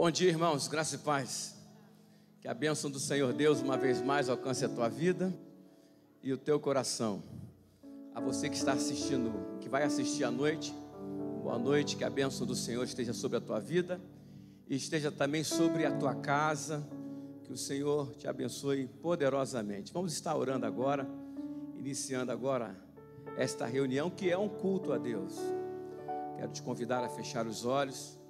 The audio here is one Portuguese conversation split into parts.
Bom dia, irmãos, graça e paz. Que a bênção do Senhor Deus uma vez mais alcance a tua vida e o teu coração. A você que está assistindo, que vai assistir à noite, boa noite, que a bênção do Senhor esteja sobre a tua vida e esteja também sobre a tua casa. Que o Senhor te abençoe poderosamente. Vamos estar orando agora, iniciando agora esta reunião que é um culto a Deus. Quero te convidar a fechar os olhos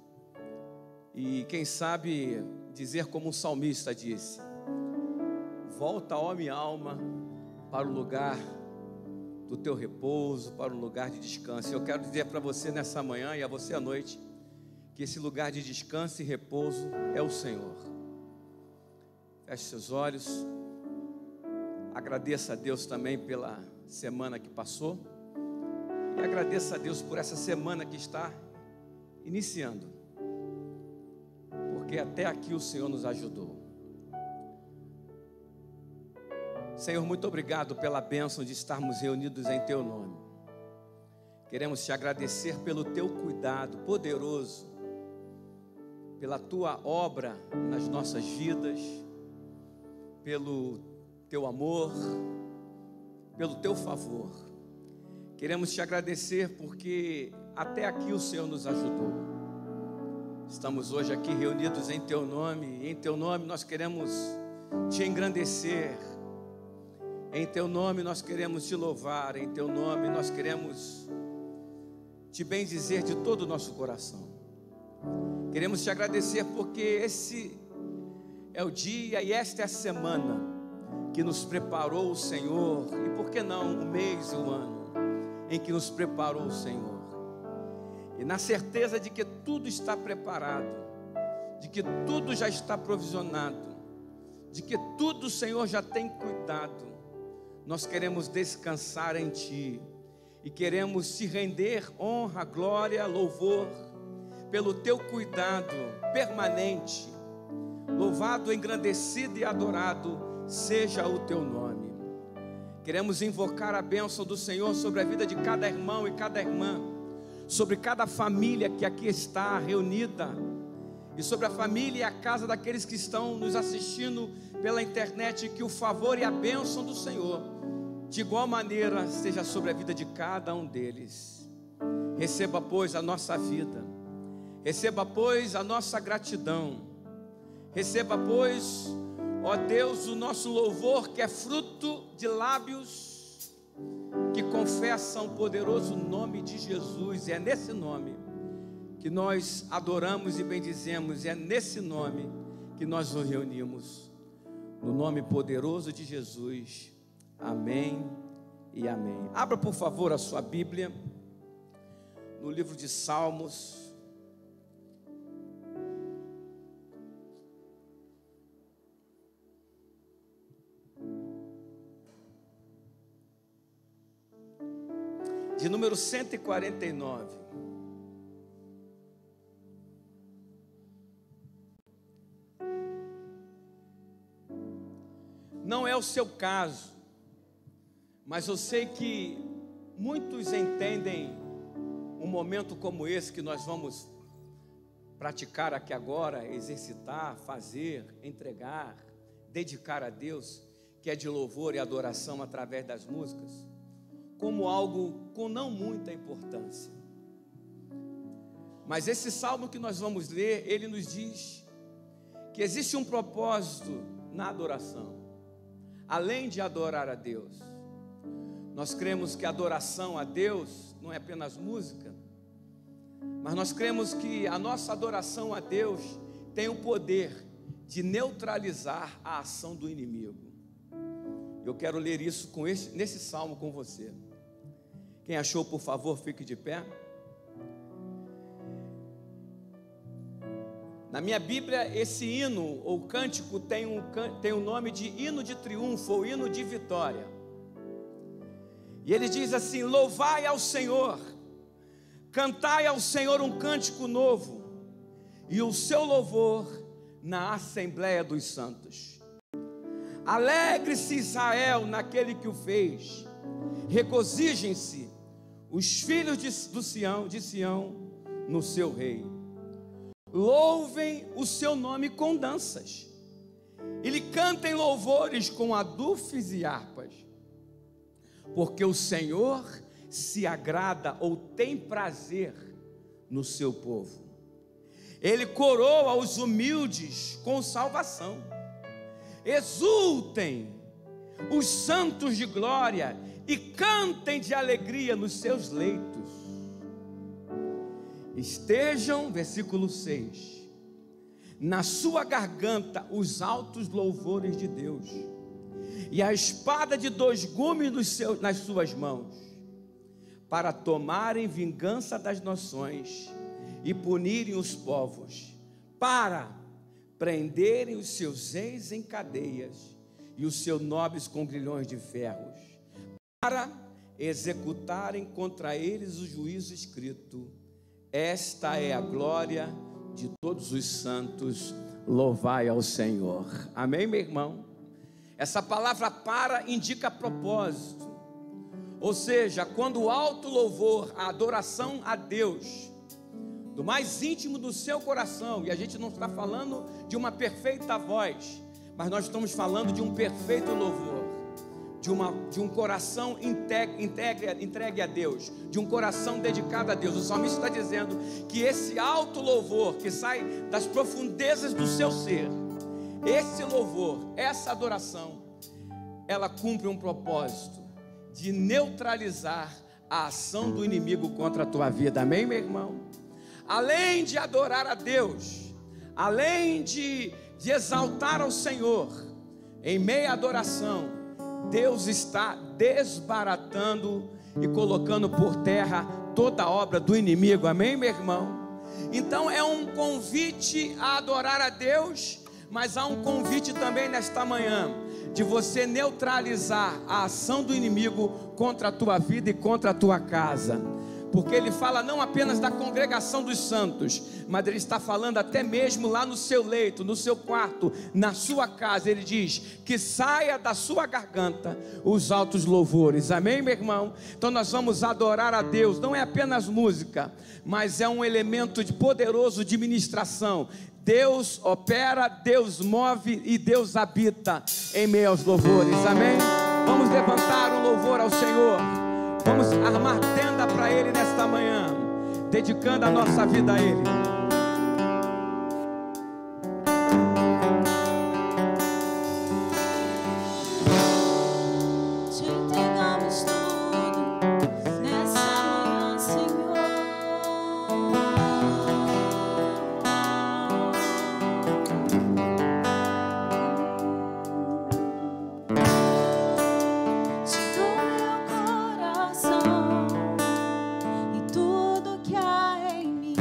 e quem sabe dizer como o salmista disse: volta, ó minha alma, para o lugar do teu repouso, para o lugar de descanso. Eu quero dizer para você nessa manhã e a você à noite que esse lugar de descanso e repouso é o Senhor. Feche seus olhos. Agradeça a Deus também pela semana que passou e agradeça a Deus por essa semana que está iniciando, porque até aqui o Senhor nos ajudou. Senhor, muito obrigado pela bênção de estarmos reunidos em Teu nome. Queremos Te agradecer pelo Teu cuidado poderoso, pela Tua obra nas nossas vidas, pelo Teu amor, pelo Teu favor. Queremos Te agradecer porque até aqui o Senhor nos ajudou. Estamos hoje aqui reunidos em Teu nome, e em Teu nome nós queremos Te engrandecer, em Teu nome nós queremos Te louvar, em Teu nome nós queremos Te bendizer de todo o nosso coração. Queremos Te agradecer porque esse é o dia e esta é a semana que nos preparou o Senhor, e por que não o mês e o ano em que nos preparou o Senhor. E na certeza de que tudo está preparado, de que tudo já está provisionado, de que tudo o Senhor já tem cuidado, nós queremos descansar em Ti e queremos Te render honra, glória, louvor pelo Teu cuidado permanente. Louvado, engrandecido e adorado seja o Teu nome. Queremos invocar a bênção do Senhor sobre a vida de cada irmão e cada irmã, sobre cada família que aqui está reunida, e sobre a família e a casa daqueles que estão nos assistindo pela internet. Que o favor e a bênção do Senhor, de igual maneira, seja sobre a vida de cada um deles. Receba, pois, a nossa vida, receba, pois, a nossa gratidão, receba, pois, ó Deus, o nosso louvor, que é fruto de lábios que confessam o poderoso nome de Jesus. E é nesse nome que nós adoramos e bendizemos, e é nesse nome que nós nos reunimos, no nome poderoso de Jesus. Amém e amém. Abra por favor a sua Bíblia no livro de Salmos, de número 149. Não é o seu caso, mas eu sei que muitos entendem um momento como esse que nós vamos praticar aqui agora, exercitar, fazer, entregar, dedicar a Deus, que é de louvor e adoração através das músicas, como algo com não muita importância. Mas esse salmo que nós vamos ler, ele nos diz que existe um propósito na adoração. Além de adorar a Deus, nós cremos que a adoração a Deus não é apenas música, mas nós cremos que a nossa adoração a Deus tem o poder de neutralizar a ação do inimigo. Eu quero ler isso nesse salmo com você. Quem achou, por favor, fique de pé. Na minha Bíblia, esse hino ou cântico tem o nome de hino de triunfo ou hino de vitória. E ele diz assim: louvai ao Senhor, cantai ao Senhor um cântico novo, e o seu louvor na Assembleia dos Santos. Alegre-se Israel naquele que o fez, regozijem-se os filhos de Sião no seu rei. louvem o seu nome com danças, e lhe cantem louvores com adufes e harpas, porque o Senhor se agrada ou tem prazer no seu povo. Ele coroa os humildes com salvação. Exultem os santos de glória e cantem de alegria nos seus leitos. Estejam, versículo 6, na sua garganta os altos louvores de Deus, e a espada de 2 gumes nas suas mãos, para tomarem vingança das nações e punirem os povos, para prenderem os seus reis em cadeias e os seus nobres com grilhões de ferros, para executarem contra eles o juízo escrito: esta é a glória de todos os santos, louvai ao Senhor. Amém, meu irmão? Essa palavra para indica propósito, ou seja, quando o alto louvor, a adoração a Deus, do mais íntimo do seu coração, e a gente não está falando de uma perfeita voz, mas nós estamos falando de um perfeito louvor, de um coração entregue a Deus, de um coração dedicado a Deus. O salmista está dizendo que esse alto louvor que sai das profundezas do seu ser, esse louvor, essa adoração, ela cumpre um propósito de neutralizar a ação do inimigo contra a tua vida. Amém, meu irmão? Além de adorar a Deus, além de exaltar ao Senhor, em meio à adoração, Deus está desbaratando e colocando por terra toda a obra do inimigo. Amém, meu irmão? Então é um convite a adorar a Deus, mas há um convite também nesta manhã de você neutralizar a ação do inimigo contra a tua vida e contra a tua casa. Porque ele fala não apenas da congregação dos santos, mas ele está falando até mesmo lá no seu leito, no seu quarto, na sua casa. Ele diz que saia da sua garganta os altos louvores. Amém, meu irmão? Então nós vamos adorar a Deus. Não é apenas música, mas é um elemento poderoso de ministração. Deus opera, Deus move e Deus habita em meio aos louvores. Amém? Vamos levantar um louvor ao Senhor. Vamos armar tenda para Ele nesta manhã, dedicando a nossa vida a Ele. Te entregamos tudo nessa manhã, Senhor. Te dou meu coração e tudo que há em mim.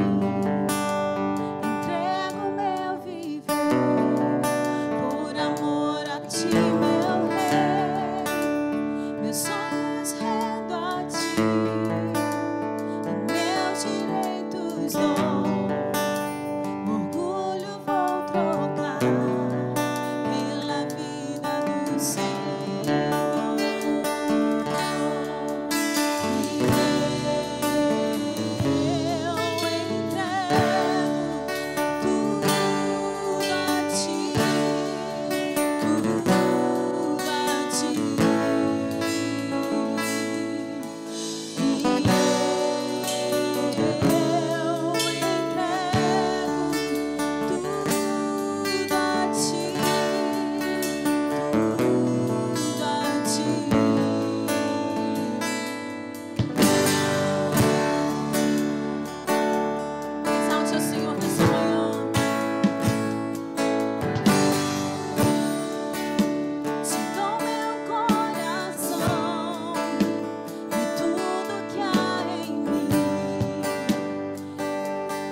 Entrego meu viver por amor a ti, meu Rei. Meus sonhos rendo a ti e meus direitos dou. Orgulho vou trocar pela vida do Senhor. E eu entrego tudo a ti, tudo a ti. E eu entrego tudo a ti, tudo a ti. Exalte ao Senhor nessa manhã. Te dou meu coração e tudo que há em mim.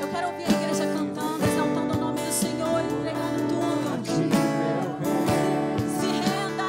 Eu quero ouvir a igreja cantando, exaltando o nome do Senhor, entregando tudo. Se renda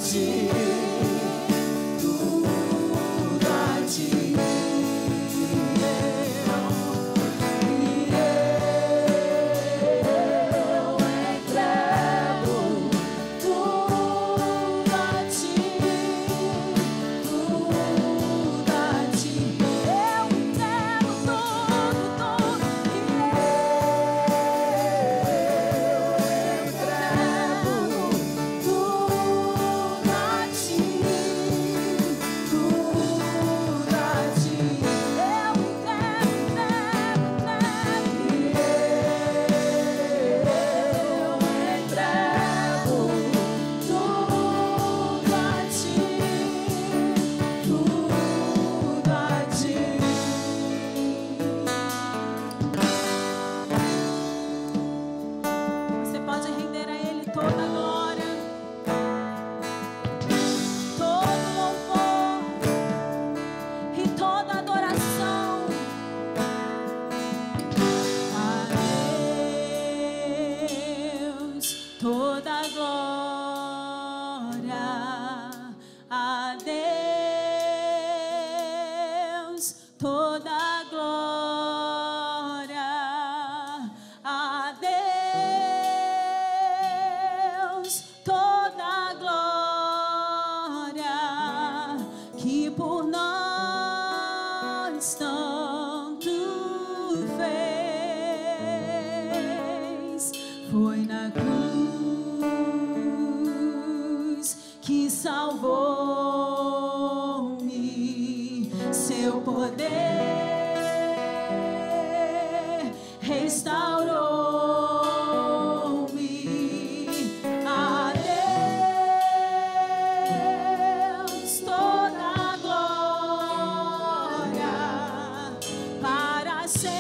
ti, tudo a ti. Foi na cruz que salvou-me, seu poder restaurou-me. A Deus toda a glória para sempre.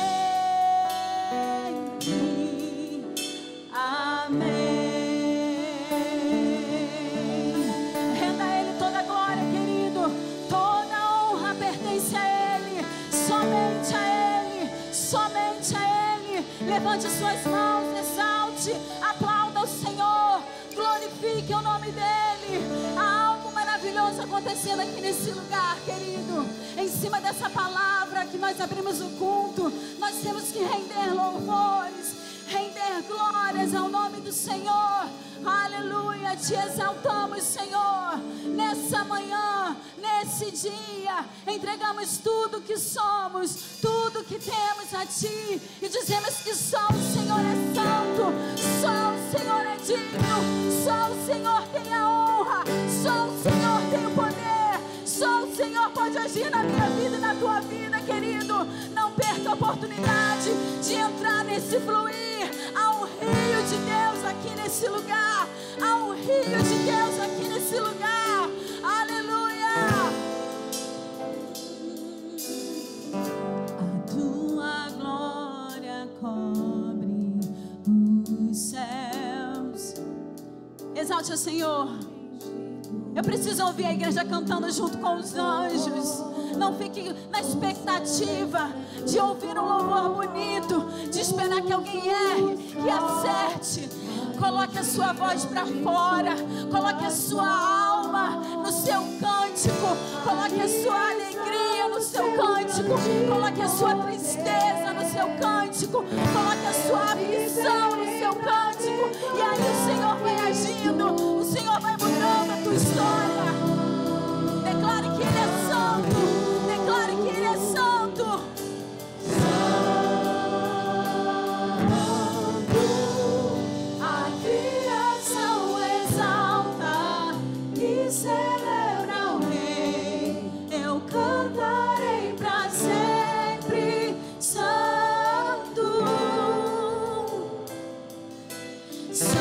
Levante suas mãos, exalte, aplauda o Senhor, glorifique o nome dEle. Há algo maravilhoso acontecendo aqui nesse lugar, querido. Em cima dessa palavra que nós abrimos o culto, nós temos que render louvores, render glórias ao nome do Senhor. Aleluia, te exaltamos, Senhor, nessa manhã, nesse dia, entregamos tudo que somos, tudo que temos a Ti, e dizemos que só o Senhor é santo, só o Senhor é digno, só o Senhor tem a honra, só o Senhor tem o poder, só o Senhor pode agir na minha vida e na tua vida, querido. Não perca a oportunidade de entrar nesse fluir. Há um rio de Deus aqui nesse lugar. Há um rio de Deus aqui nesse lugar. Aleluia. A tua glória cobre os céus. Exalte o Senhor. Eu preciso ouvir a igreja cantando junto com os anjos. Não fique na expectativa de ouvir um louvor bonito, de esperar que alguém erre, que acerte. Coloque a sua voz para fora. Coloque a sua alma no seu cântico. Coloque a sua alegria no seu cântico. Coloque a sua tristeza no seu cântico. Coloque a sua aflição no seu cântico. E aí o Senhor vai agindo. O Senhor vai mudando a tua história. Declare que Ele é santo. Declare que Ele é santo. Celebra o Rei, eu cantarei pra sempre, santo, santo.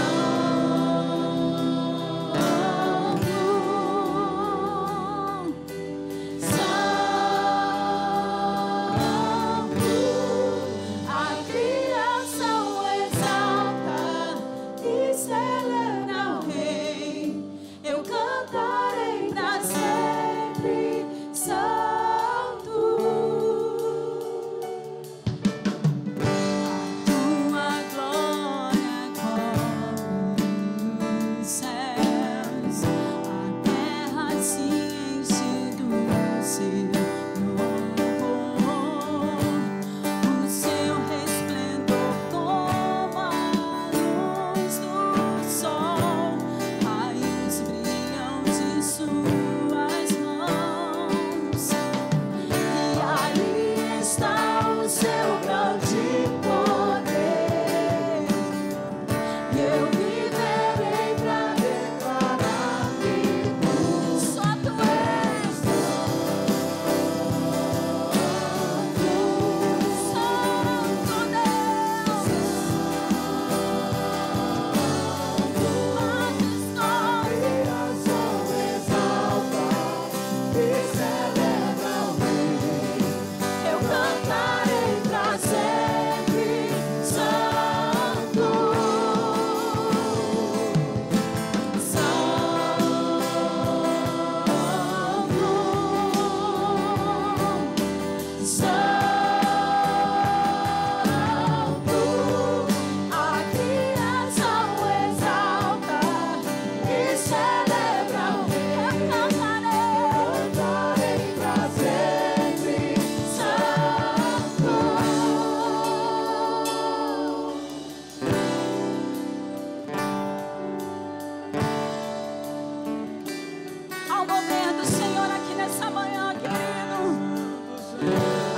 Há um mover do Senhor aqui nessa manhã, querido.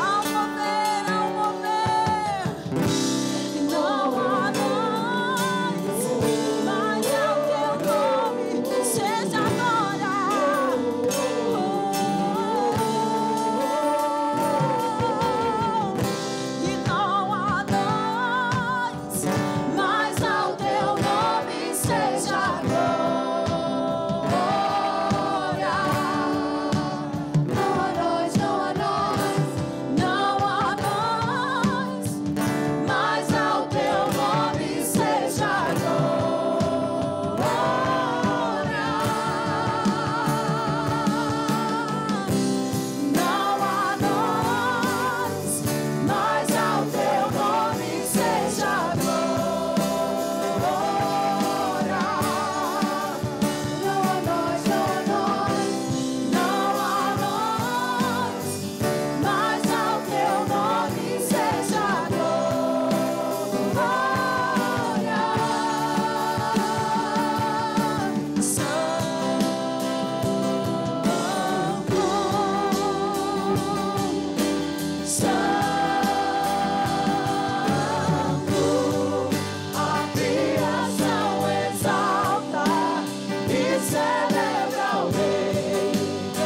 Há um mover, há um mover. Não há nós, mas ao teu nome seja agora. E não há nós, mas ao teu nome seja agora. Não há nós, não há nós, não há nós, mas ao teu nome seja agora. Não há nós, mas ao teu nome seja agora. Não há nós, não há nós, não há nós, mas ao teu nome seja a criação exalta e celebra o Rei.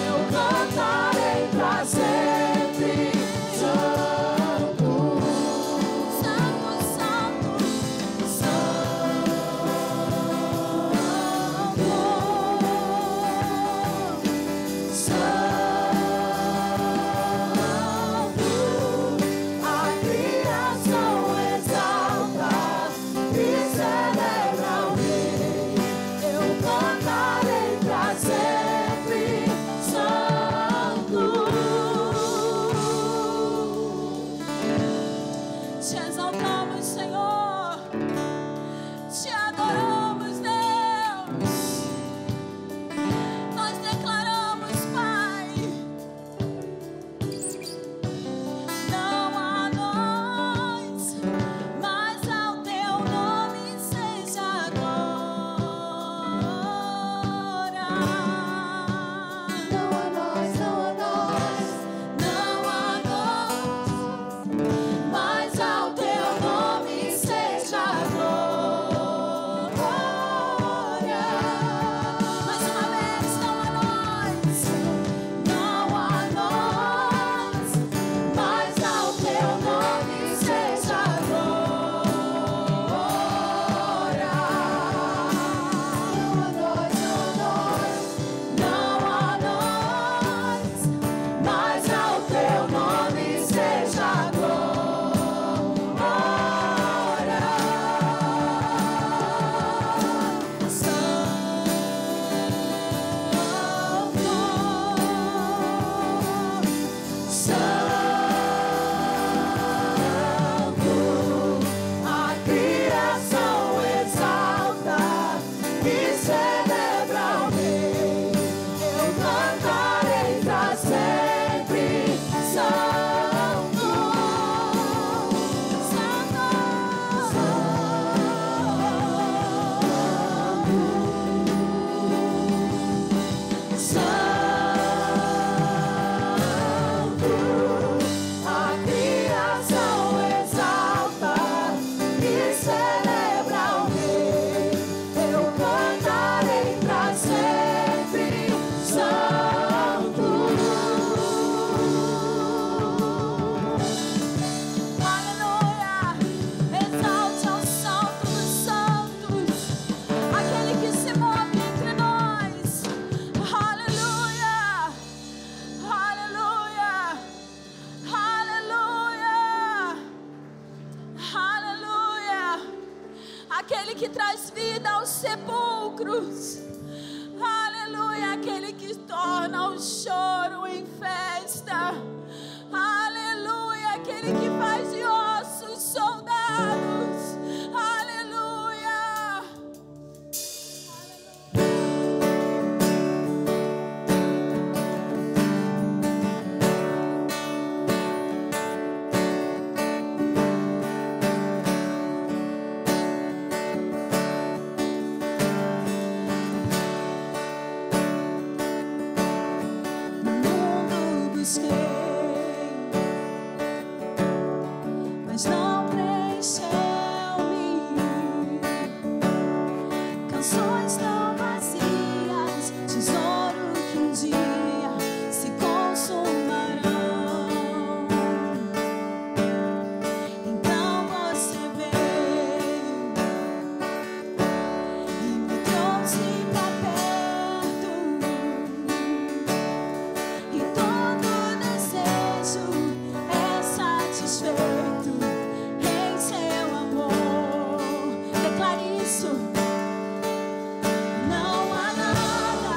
Eu cantarei pra sempre. Santo, Santo, Santo, a criação exalta e celebra o Rei. Eu cantarei pra sempre. Santo, te exaltamos, Senhor, te adoramos, Deus. Nós declaramos, Pai, não há nós, mas ao teu nome seja agora. Não há nós, não há nós, não há nós, mas ao teu nome seja agora. Mais uma vez, não há nós, não há nós, mas ao teu nome seja agora. Não há nós, mas ao teu nome seja agora. A criação exalta e celebra o Rei. Eu cantarei pra sempre. Santo, a criação exalta e celebra o Rei. Eu cantarei pra sempre. Santo, aleluia. Exalte ao Santo dos Santos, aquele que se move entre nós. Aleluia, aleluia, aleluia, aleluia. Aquele que traz vida aos sepulcros. Aleluia, aquele que torna o choro em festa. Aleluia, aquele que faz de ossos soldados. Aleluia. busquei, mas não preencheu-me. Canções tão vazias, tesouro que um dia se consumarão. Então você veio e me trouxe pra perto, e todo desejo é satisfeito em seu amor. Declare isso. Não há nada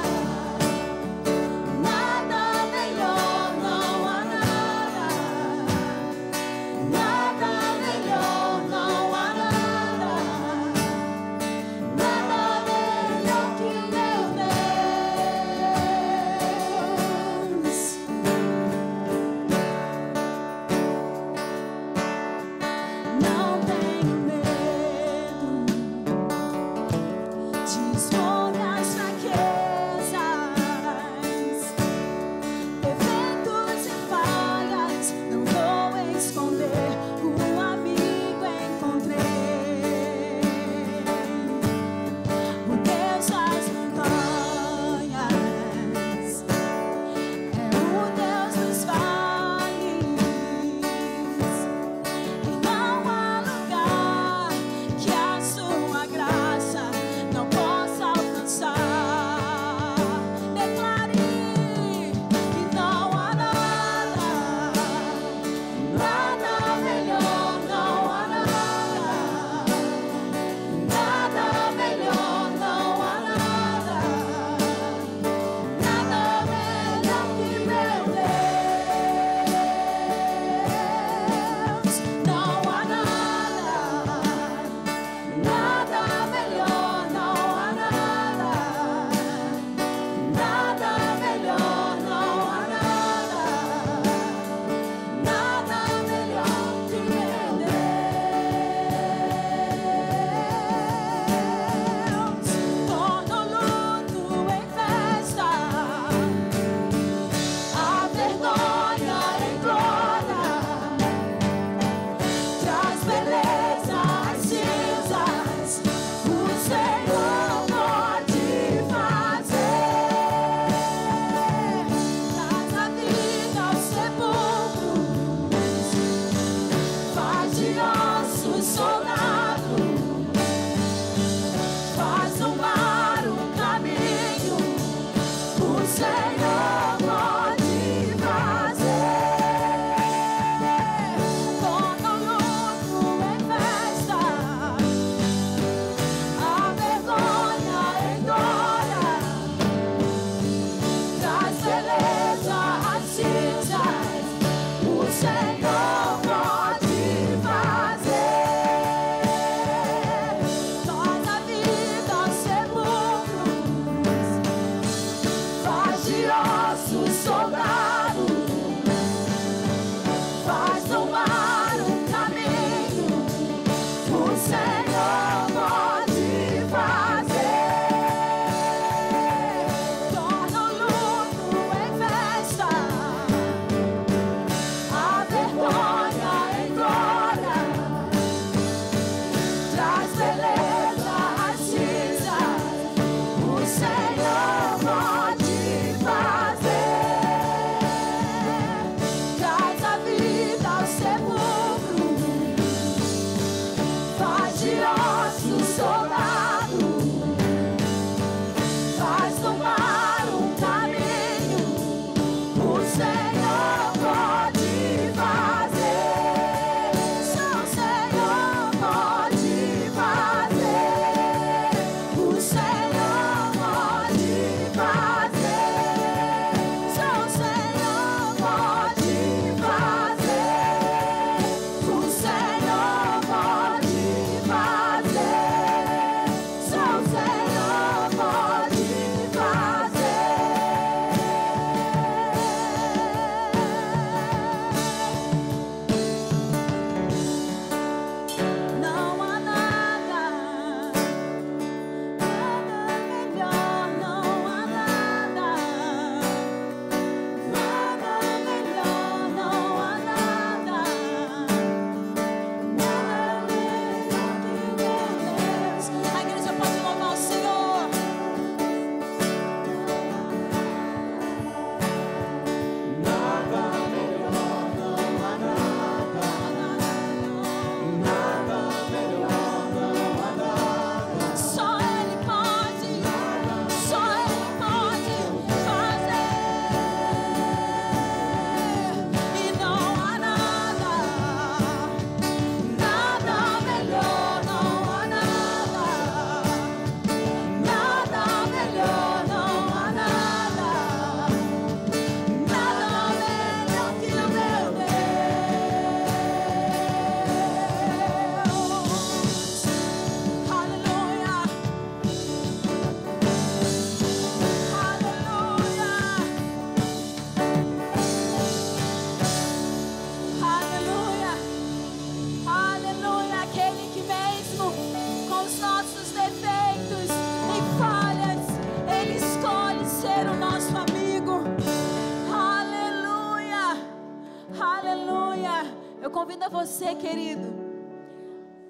convido você, querido,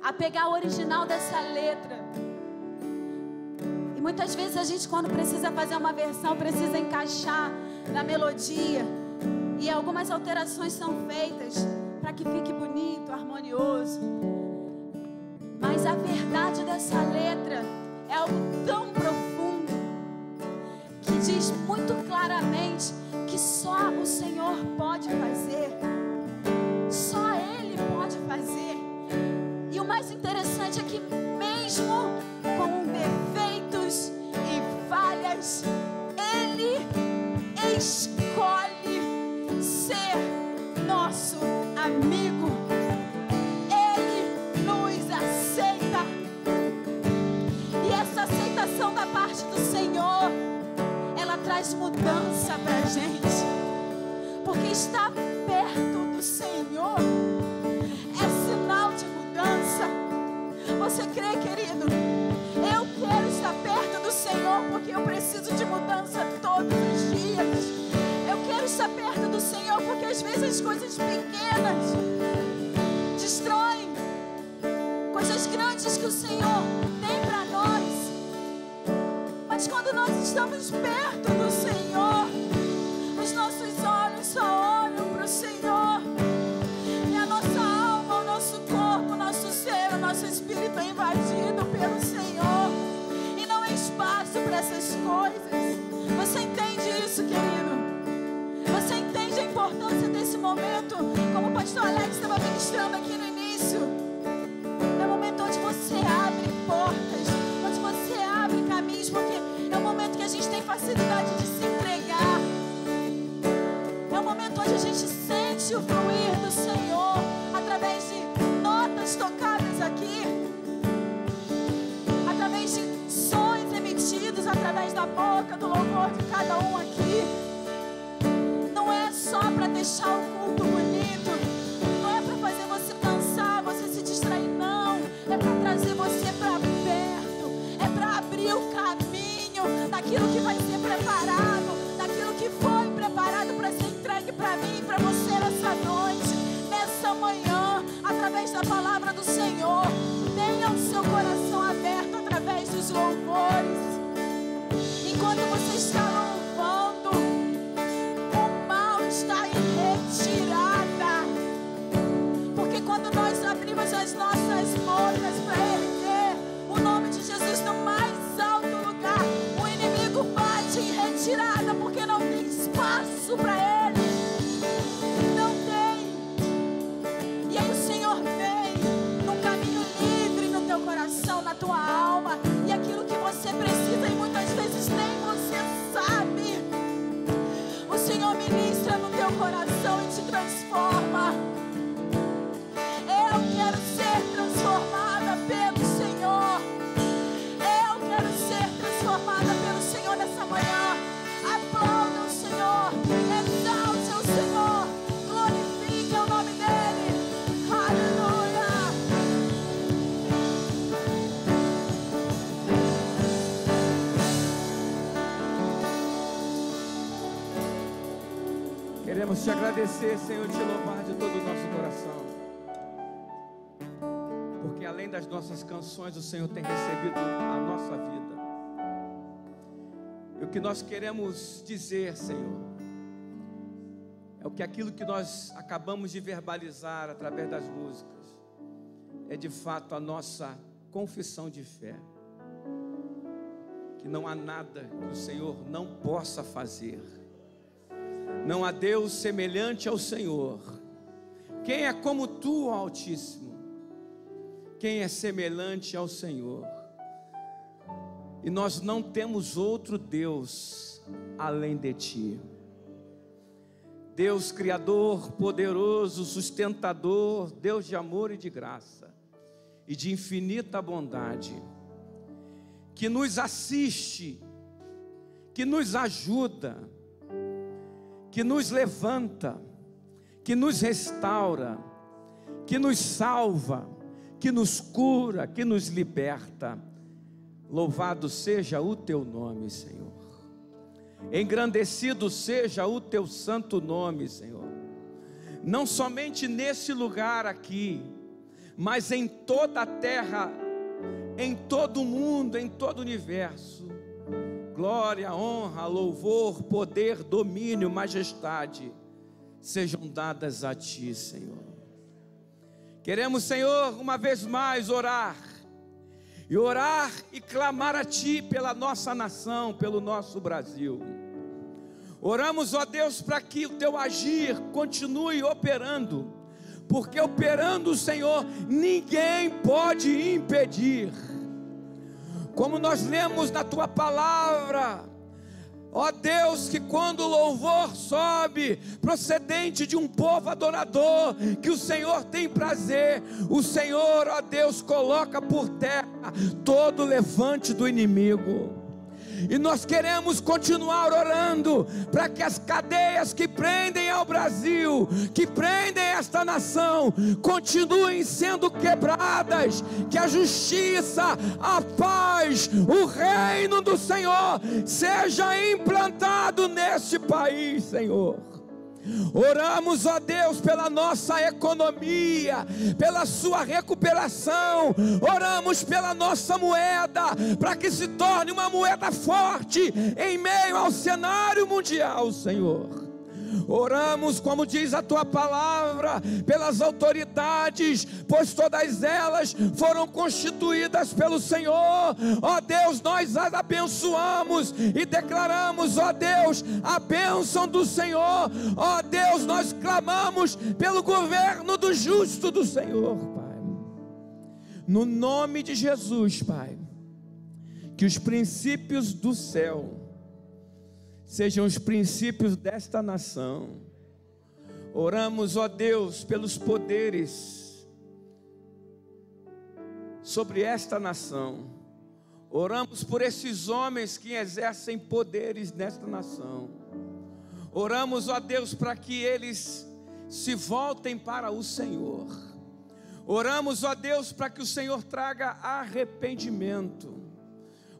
a pegar o original dessa letra. E muitas vezes a gente, quando precisa fazer uma versão, precisa encaixar na melodia. E algumas alterações são feitas para que fique bonito, harmonioso. Mas a verdade dessa letra é algo tão profundo, que diz muito claramente que só o Senhor pode fazer. Só Ele pode fazer. E o mais interessante é que mesmo com defeitos e falhas, Ele escolhe ser nosso amigo. Ele nos aceita. E essa aceitação da parte do Senhor, ela traz mudança pra gente. Porque estar perto do Senhor é sinal de mudança. Você crê, querido? Eu quero estar perto do Senhor porque eu preciso de mudança todos os dias. Eu quero estar perto do Senhor porque às vezes as coisas pequenas destroem coisas grandes que o Senhor tem para nós. Mas quando nós estamos perto do Senhor, os nossos olhos só olham para o Senhor. E a nossa alma, o nosso corpo, o nosso ser, o nosso espírito é invadido pelo Senhor. E não há espaço para essas coisas. Você entende isso, querido? Você entende a importância desse momento? Como o pastor Alex estava ministrando aqui no início. É o momento onde você abre portas, onde você abre caminhos, porque é o momento que a gente tem facilidade de se entregar. É o momento onde a gente sente o fluir do Senhor através de notas tocadas aqui, através de sons emitidos através da boca, do louvor de cada um aqui. Não é só para deixar o culto bonito, não é para fazer você cansar, você se distrair, não. É para trazer você para perto, é para abrir o caminho daquilo que vai ser preparado, daquilo que foi preparado para ser entregue para mim e para você nessa noite, nessa manhã, através da palavra do Senhor. Tenha o seu coração aberto através dos louvores. Enquanto você está louvando, o mal está em retirada. Porque quando nós abrimos as nossas bocas para Ele ter o nome de Jesus no mais alto lugar, o inimigo bate em retirada, porque não tem espaço para Ele. Não tem. E aí o Senhor vem num caminho livre no teu coração, na tua alma. E aquilo que você precisa e muitas vezes nem você sabe, o Senhor ministra no teu coração e te transforma. Eu quero ser transformada pelo Senhor. Eu quero ser transformada pelo Senhor nessa manhã. Aplauda o Senhor, exalte o Senhor, glorifique o nome dEle. Aleluia. Queremos te agradecer, Senhor, te louvar de todo o nosso coração. Porque além das nossas canções, o Senhor tem recebido a nossa vida. E o que nós queremos dizer, Senhor, é o que aquilo que nós acabamos de verbalizar através das músicas, é de fato a nossa confissão de fé. Que não há nada que o Senhor não possa fazer. Não há Deus semelhante ao Senhor. Quem é como tu, Altíssimo? Quem é semelhante ao Senhor? E nós não temos outro Deus além de ti. Deus Criador, poderoso, sustentador, Deus de amor e de graça, e de infinita bondade, que nos assiste, que nos ajuda, que nos levanta, que nos restaura, que nos salva, que nos cura, que nos liberta. Louvado seja o teu nome, Senhor. Engrandecido seja o teu santo nome, Senhor. não somente nesse lugar aqui, mas em toda a terra, em todo o mundo, em todo o universo. Glória, honra, louvor, poder, domínio, majestade sejam dadas a Ti, Senhor. Queremos, Senhor, uma vez mais orar e clamar a Ti pela nossa nação, pelo nosso Brasil. Oramos, ó Deus, para que o Teu agir continue operando, porque operando, Senhor, ninguém pode impedir. Como nós lemos na Tua palavra, ó Deus, que quando o louvor sobe, procedente de um povo adorador, que o Senhor tem prazer, o Senhor, ó Deus, coloca por terra todo levante do inimigo. E nós queremos continuar orando para que as cadeias que prendem ao Brasil, que prendem esta nação, continuem sendo quebradas, que a justiça, a paz, o reino do Senhor seja implantado neste país, Senhor. Oramos, ó Deus, pela nossa economia, pela sua recuperação. Oramos pela nossa moeda, para que se torne uma moeda forte em meio ao cenário mundial, Senhor. Oramos, como diz a Tua palavra, pelas autoridades, pois todas elas foram constituídas pelo Senhor. Ó Deus, nós as abençoamos e declaramos, ó Deus, a bênção do Senhor. Ó Deus, nós clamamos pelo governo do justo do Senhor, Pai. No nome de Jesus, Pai, que os princípios do céu sejam os princípios desta nação. Oramos, ó Deus, pelos poderes sobre esta nação. Oramos por esses homens que exercem poderes nesta nação. Oramos, ó Deus, para que eles se voltem para o Senhor. Oramos, ó Deus, para que o Senhor traga arrependimento.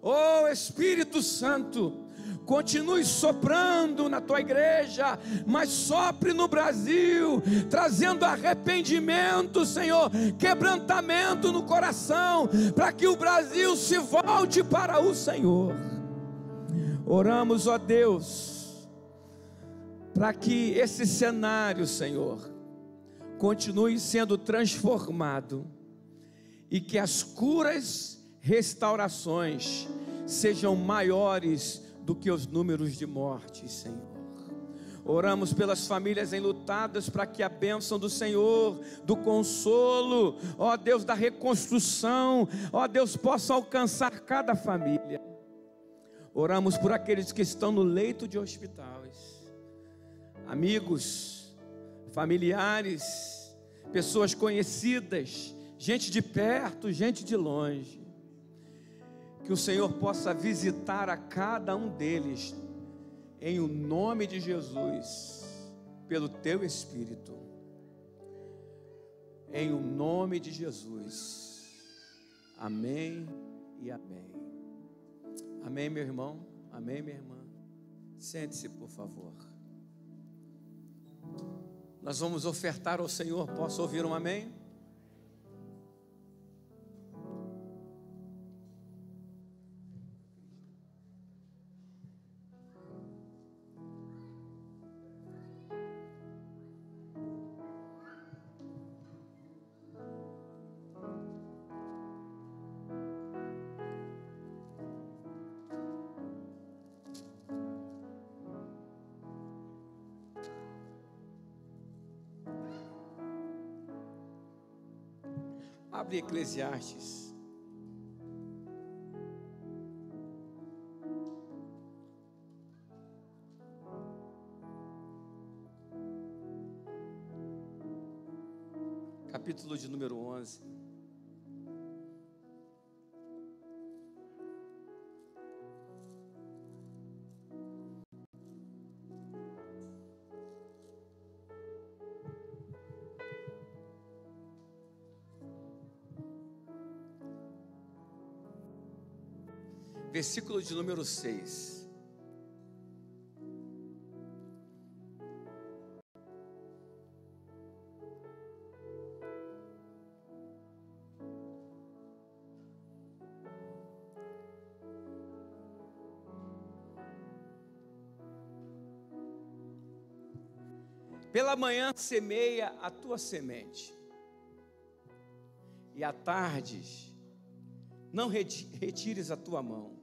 Ó Espírito Santo, continue soprando na Tua igreja, mas sopre no Brasil, trazendo arrependimento, Senhor, quebrantamento no coração, para que o Brasil se volte para o Senhor. Oramos, ó Deus, para que esse cenário, Senhor, continue sendo transformado, e que as curas, restaurações sejam maiores do que os números de morte, Senhor. Oramos pelas famílias enlutadas, para que a bênção do Senhor, do consolo, ó Deus, da reconstrução, ó Deus, possa alcançar cada família. Oramos por aqueles que estão no leito de hospitais, amigos, familiares, pessoas conhecidas, gente de perto, gente de longe. Que o Senhor possa visitar a cada um deles, em o nome de Jesus, pelo Teu Espírito, em o nome de Jesus. Amém e amém. Amém, meu irmão, amém, minha irmã. Sente-se, por favor. Nós vamos ofertar ao Senhor. Posso ouvir um amém? Abre Eclesiastes. Capítulo de número 11. Versículo de número 6. Pela manhã semeia a tua semente, e à tarde não retires a tua mão,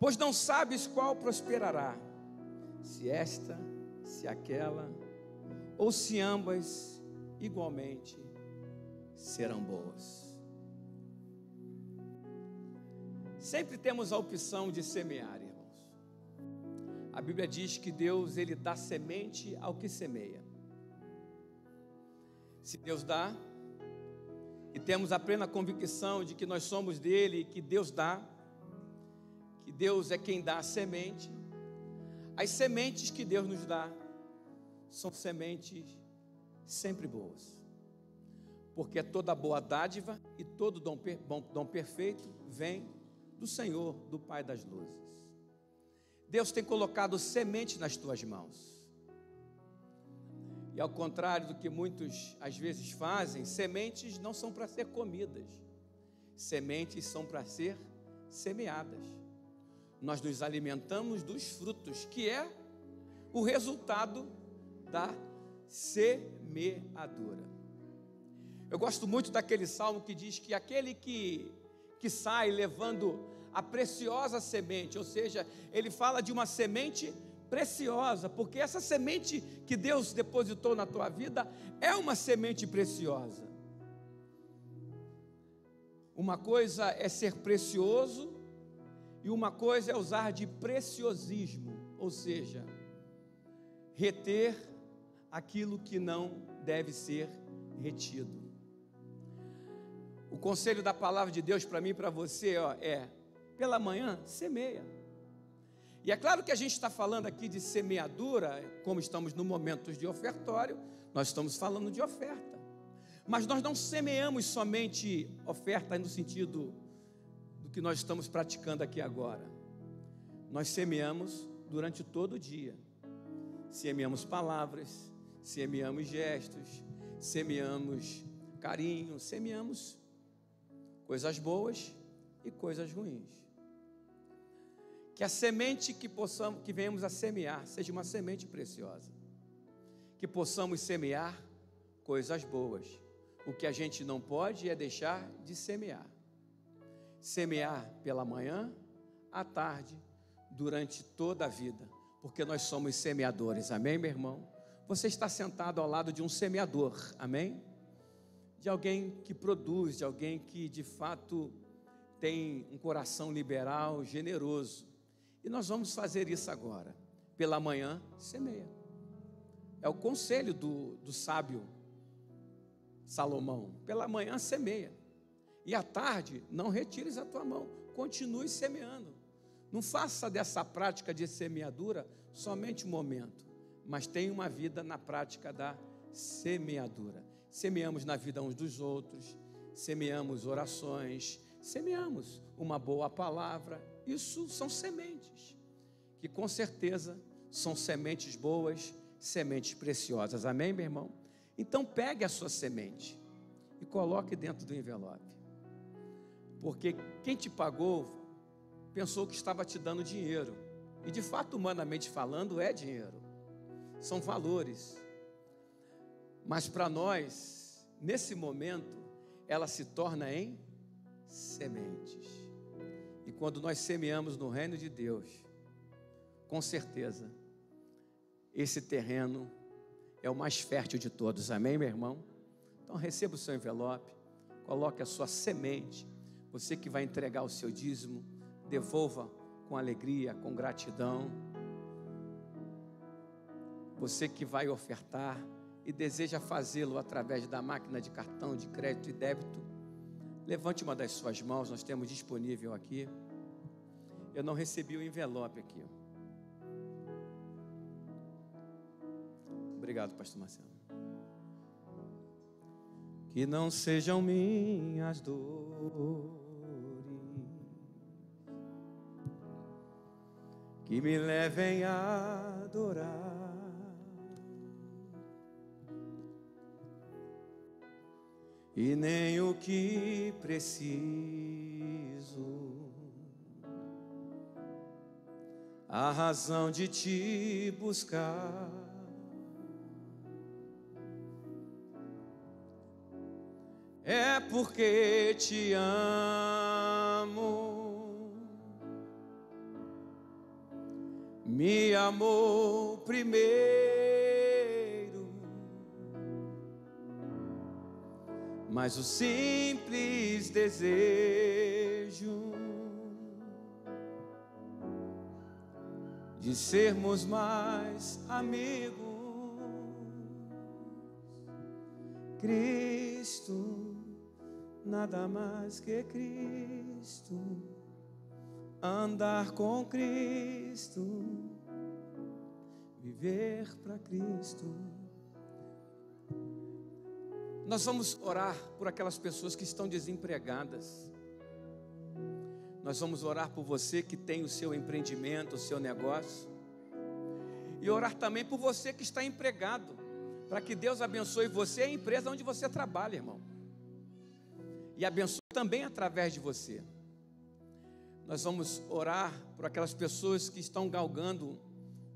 pois não sabes qual prosperará, se esta, se aquela, ou se ambas igualmente serão boas. Sempre temos a opção de semear, irmãos. A Bíblia diz que Deus, Ele dá semente ao que semeia. Se Deus dá, e temos a plena convicção de que nós somos dele e que Deus dá, que Deus é quem dá a semente, as sementes que Deus nos dá são sementes sempre boas, porque toda boa dádiva e todo dom perfeito vem do Senhor, do Pai das luzes. Deus tem colocado semente nas tuas mãos. E ao contrário do que muitos às vezes fazem, sementes não são para ser comidas. Sementes são para ser semeadas. Nós nos alimentamos dos frutos, que é o resultado da semeadura. Eu gosto muito daquele salmo que diz que aquele que sai levando a preciosa semente, ou seja, ele fala de uma semente preciosa, porque essa semente que Deus depositou na tua vida é uma semente preciosa. Uma coisa é ser precioso e uma coisa é usar de preciosismo, ou seja, reter aquilo que não deve ser retido. O conselho da palavra de Deus para mim e para você é: pela manhã, semeia. E é claro que a gente está falando aqui de semeadura, como estamos no momento de ofertório, nós estamos falando de oferta. Mas nós não semeamos somente oferta no sentido do que nós estamos praticando aqui agora. Nós semeamos durante todo o dia. Semeamos palavras, semeamos gestos, semeamos carinho, semeamos coisas boas e coisas ruins. Que a semente que venhamos a semear seja uma semente preciosa. Que possamos semear coisas boas. O que a gente não pode é deixar de semear. Semear pela manhã, à tarde, durante toda a vida. Porque nós somos semeadores, amém, meu irmão? Você está sentado ao lado de um semeador, amém? De alguém que produz, de alguém que de fato tem um coração liberal, generoso. E nós vamos fazer isso agora. Pela manhã, semeia. É o conselho do sábio Salomão. Pela manhã, semeia. E à tarde, não retires a tua mão. Continue semeando. Não faça dessa prática de semeadura somente um momento, mas tenha uma vida na prática da semeadura. Semeamos na vida uns dos outros, semeamos orações, semeamos uma boa palavra. Isso são sementes, que com certeza são sementes boas, sementes preciosas, amém, meu irmão? Então pegue a sua semente e coloque dentro do envelope, porque quem te pagou pensou que estava te dando dinheiro, e de fato, humanamente falando, é dinheiro, são valores, mas para nós, nesse momento, ela se torna em sementes. E quando nós semeamos no reino de Deus, com certeza, esse terreno é o mais fértil de todos, amém, meu irmão? Então receba o seu envelope, coloque a sua semente. Você que vai entregar o seu dízimo, devolva com alegria, com gratidão. Você que vai ofertar e deseja fazê-lo através da máquina de cartão de crédito e débito, levante uma das suas mãos, nós temos disponível aqui. Eu não recebi o envelope aqui. Obrigado, pastor Marcelo. Que não sejam minhas dores que me levem a adorar, e nem o que preciso, a razão de te buscar, é porque te amo. Me amou primeiro, mas o simples desejo de sermos mais amigos, Cristo, nada mais que Cristo, andar com Cristo, viver para Cristo. Nós vamos orar por aquelas pessoas que estão desempregadas. Nós vamos orar por você que tem o seu empreendimento, o seu negócio. E orar também por você que está empregado, para que Deus abençoe você e a empresa onde você trabalha, irmão. E abençoe também através de você. Nós vamos orar por aquelas pessoas que estão galgando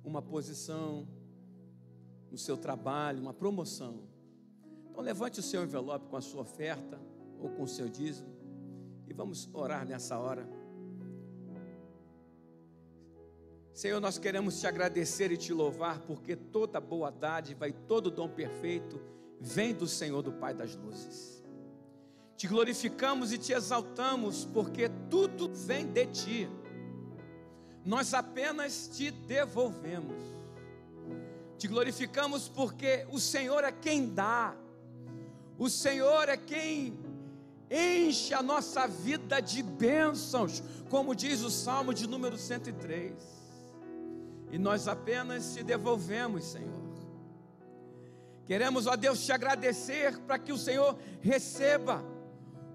uma posição no seu trabalho, uma promoção. Então levante o seu envelope com a sua oferta ou com o seu dízimo e vamos orar nessa hora. Senhor, nós queremos te agradecer e te louvar, porque toda boa dádiva e todo dom perfeito vem do Senhor, do Pai das luzes. Te glorificamos e te exaltamos, porque tudo vem de ti. Nós apenas te devolvemos. Te glorificamos porque o Senhor é quem dá. O Senhor é quem enche a nossa vida de bênçãos, como diz o Salmo de número 103. E nós apenas te devolvemos, Senhor. Queremos, ó Deus, te agradecer para que o Senhor receba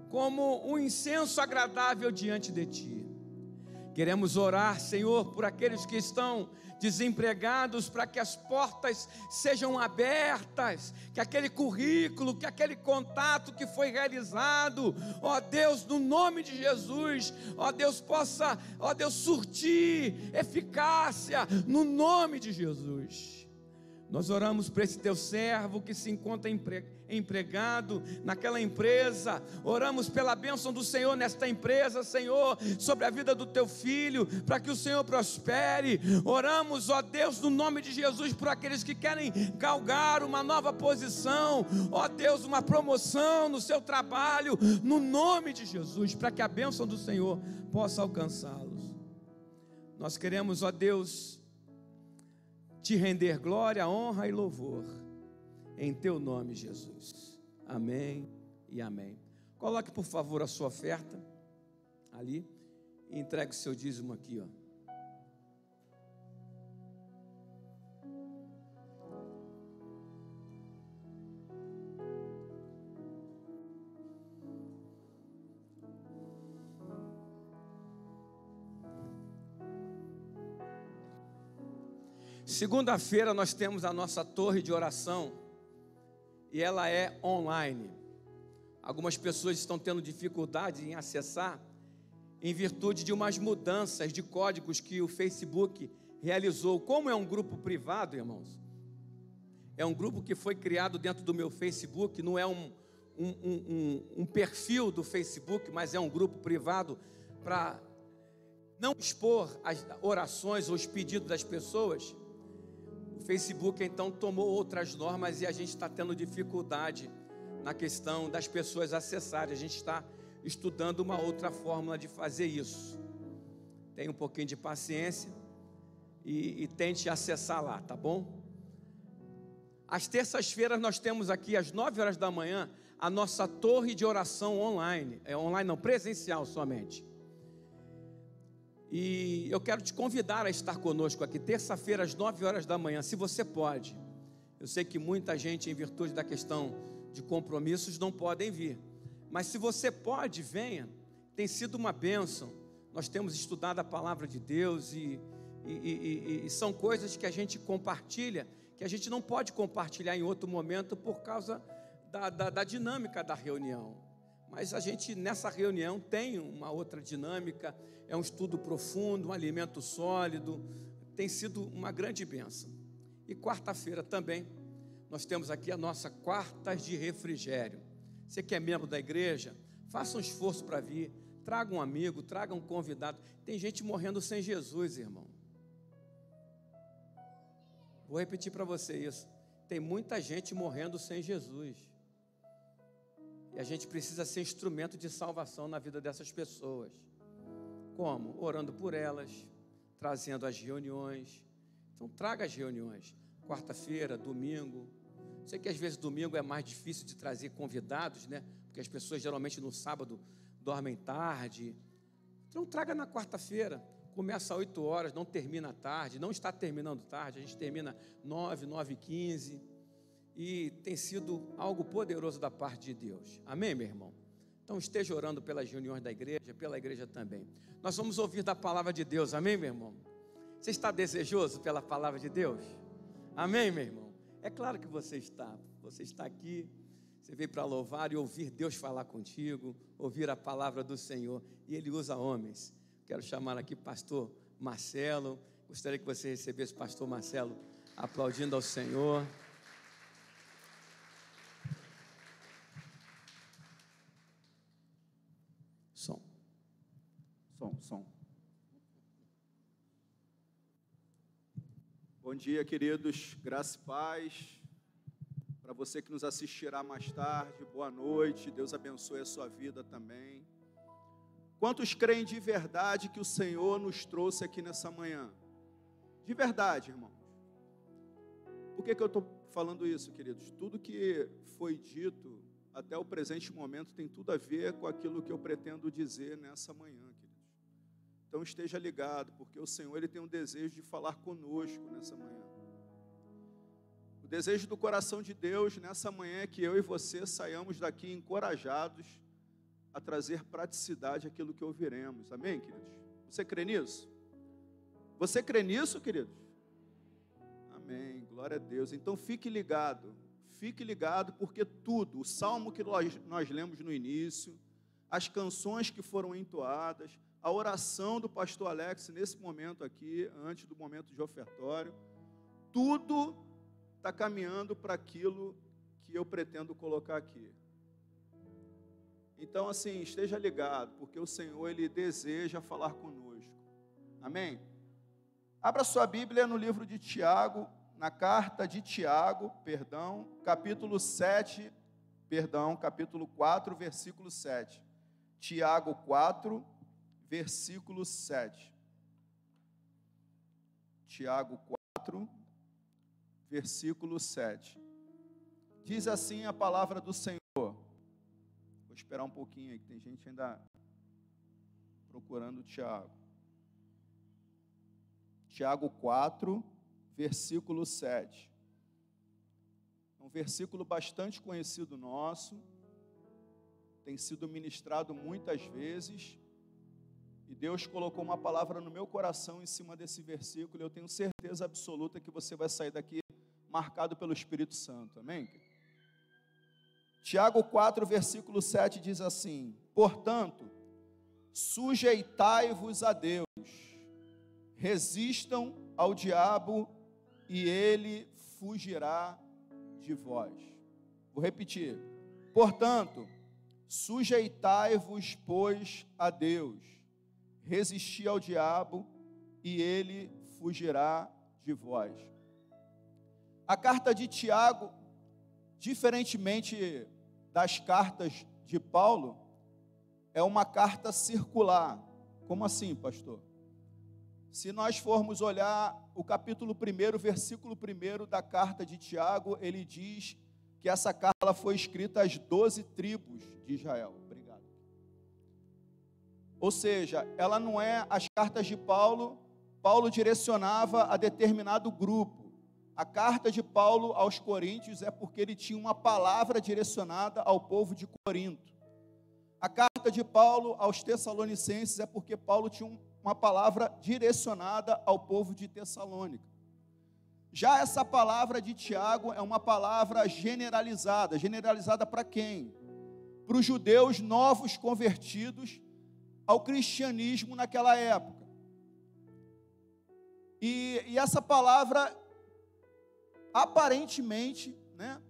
como um incenso agradável diante de ti. Queremos orar, Senhor, por aqueles que estão desempregados, para que as portas sejam abertas, que aquele currículo, que aquele contato que foi realizado, ó Deus, no nome de Jesus, ó Deus, possa, ó Deus, surtir eficácia no nome de Jesus. Nós oramos para esse teu servo que se encontra empregado naquela empresa. Oramos pela bênção do Senhor nesta empresa, Senhor, sobre a vida do teu filho, para que o Senhor prospere. Oramos, ó Deus, no nome de Jesus, por aqueles que querem galgar uma nova posição, ó Deus, uma promoção no seu trabalho, no nome de Jesus, para que a bênção do Senhor possa alcançá-los. Nós queremos, ó Deus, te render glória, honra e louvor, em teu nome, Jesus. Amém e amém. Coloque, por favor, a sua oferta ali e entregue o seu dízimo aqui, ó. Segunda-feira nós temos a nossa torre de oração e ela é online. Algumas pessoas estão tendo dificuldade em acessar em virtude de umas mudanças de códigos que o Facebook realizou. Como é um grupo privado, irmãos, é um grupo que foi criado dentro do meu Facebook, não é um perfil do Facebook, mas é um grupo privado para não expor as orações ou os pedidos das pessoas. O Facebook então tomou outras normas e a gente está tendo dificuldade na questão das pessoas acessarem. A gente está estudando uma outra fórmula de fazer isso. Tenha um pouquinho de paciência e tente acessar lá, tá bom? Às terças-feiras nós temos aqui às 9 horas da manhã a nossa torre de oração online. É online não, presencial somente. E eu quero te convidar a estar conosco aqui, terça-feira às 9 horas da manhã, se você pode. Eu sei que muita gente, em virtude da questão de compromissos, não podem vir. Mas se você pode, venha. Tem sido uma bênção. Nós temos estudado a palavra de Deus e são coisas que a gente compartilha, que a gente não pode compartilhar em outro momento por causa da dinâmica da reunião. Mas a gente nessa reunião tem uma outra dinâmica, é um estudo profundo, um alimento sólido, tem sido uma grande bênção. E quarta-feira também, nós temos aqui a nossa quartas de refrigério. Você que é membro da igreja, faça um esforço para vir. Traga um amigo, traga um convidado. Tem gente morrendo sem Jesus, irmão. Vou repetir para você isso. Tem muita gente morrendo sem Jesus. E a gente precisa ser instrumento de salvação na vida dessas pessoas. Como? Orando por elas, trazendo as reuniões. Então traga as reuniões. Quarta-feira, domingo. Sei que às vezes domingo é mais difícil de trazer convidados, né? Porque as pessoas geralmente no sábado dormem tarde. Então traga na quarta-feira. Começa às 8 horas, não termina tarde. Não está terminando tarde, a gente termina 9, 9h15. E tem sido algo poderoso da parte de Deus. Amém, meu irmão? Então esteja orando pelas reuniões da igreja, pela igreja também. Nós vamos ouvir da palavra de Deus, amém, meu irmão? Você está desejoso pela palavra de Deus? Amém, meu irmão? É claro que você está. Você está aqui, você veio para louvar e ouvir Deus falar contigo, ouvir a palavra do Senhor. E Ele usa homens. Quero chamar aqui pastor Marcelo. Gostaria que você recebesse o pastor Marcelo aplaudindo ao Senhor. Som. Bom dia, queridos, graça e paz. Para você que nos assistirá mais tarde, boa noite, Deus abençoe a sua vida também. Quantos creem de verdade que o Senhor nos trouxe aqui nessa manhã? De verdade, irmãos. Por que eu estou falando isso, queridos? Tudo que foi dito até o presente momento tem tudo a ver com aquilo que eu pretendo dizer nessa manhã, queridos. Então esteja ligado, porque o Senhor Ele tem um desejo de falar conosco nessa manhã. O desejo do coração de Deus nessa manhã é que eu e você saiamos daqui encorajados a trazer praticidade àquilo que ouviremos. Amém, queridos? Você crê nisso? Você crê nisso, queridos? Amém, glória a Deus. Então fique ligado, porque tudo, o salmo que nós lemos no início, as canções que foram entoadas, a oração do pastor Alex nesse momento aqui, antes do momento de ofertório, tudo está caminhando para aquilo que eu pretendo colocar aqui. Então, assim, esteja ligado, porque o Senhor, Ele deseja falar conosco. Amém? Abra sua Bíblia no livro de Tiago, na carta de Tiago, capítulo 4, versículo 7. Tiago 4, versículo 7. Tiago 4, versículo 7. Diz assim a palavra do Senhor. Vou esperar um pouquinho aí, que tem gente ainda procurando Tiago. Tiago 4, versículo 7. É um versículo bastante conhecido nosso, tem sido ministrado muitas vezes, e Deus colocou uma palavra no meu coração em cima desse versículo, e eu tenho certeza absoluta que você vai sair daqui marcado pelo Espírito Santo, amém? Tiago 4, versículo 7 diz assim: portanto, sujeitai-vos a Deus, resistam ao diabo e ele fugirá de vós. Vou repetir. Portanto, sujeitai-vos, pois, a Deus, resisti ao diabo e ele fugirá de vós. A carta de Tiago, diferentemente das cartas de Paulo, é uma carta circular. Como assim, pastor? Se nós formos olhar o capítulo 1, versículo 1 da carta de Tiago, ele diz que essa carta foi escrita às 12 tribos de Israel. Obrigado. Ou seja, ela não é as cartas de Paulo direcionava a determinado grupo. A carta de Paulo aos Coríntios é porque ele tinha uma palavra direcionada ao povo de Corinto. A carta de Paulo aos Tessalonicenses é porque Paulo tinha uma palavra direcionada ao povo de Tessalônica. Já essa palavra de Tiago é uma palavra generalizada. Generalizada para quem? Para os judeus novos convertidos ao cristianismo naquela época. E essa palavra, aparentemente, né,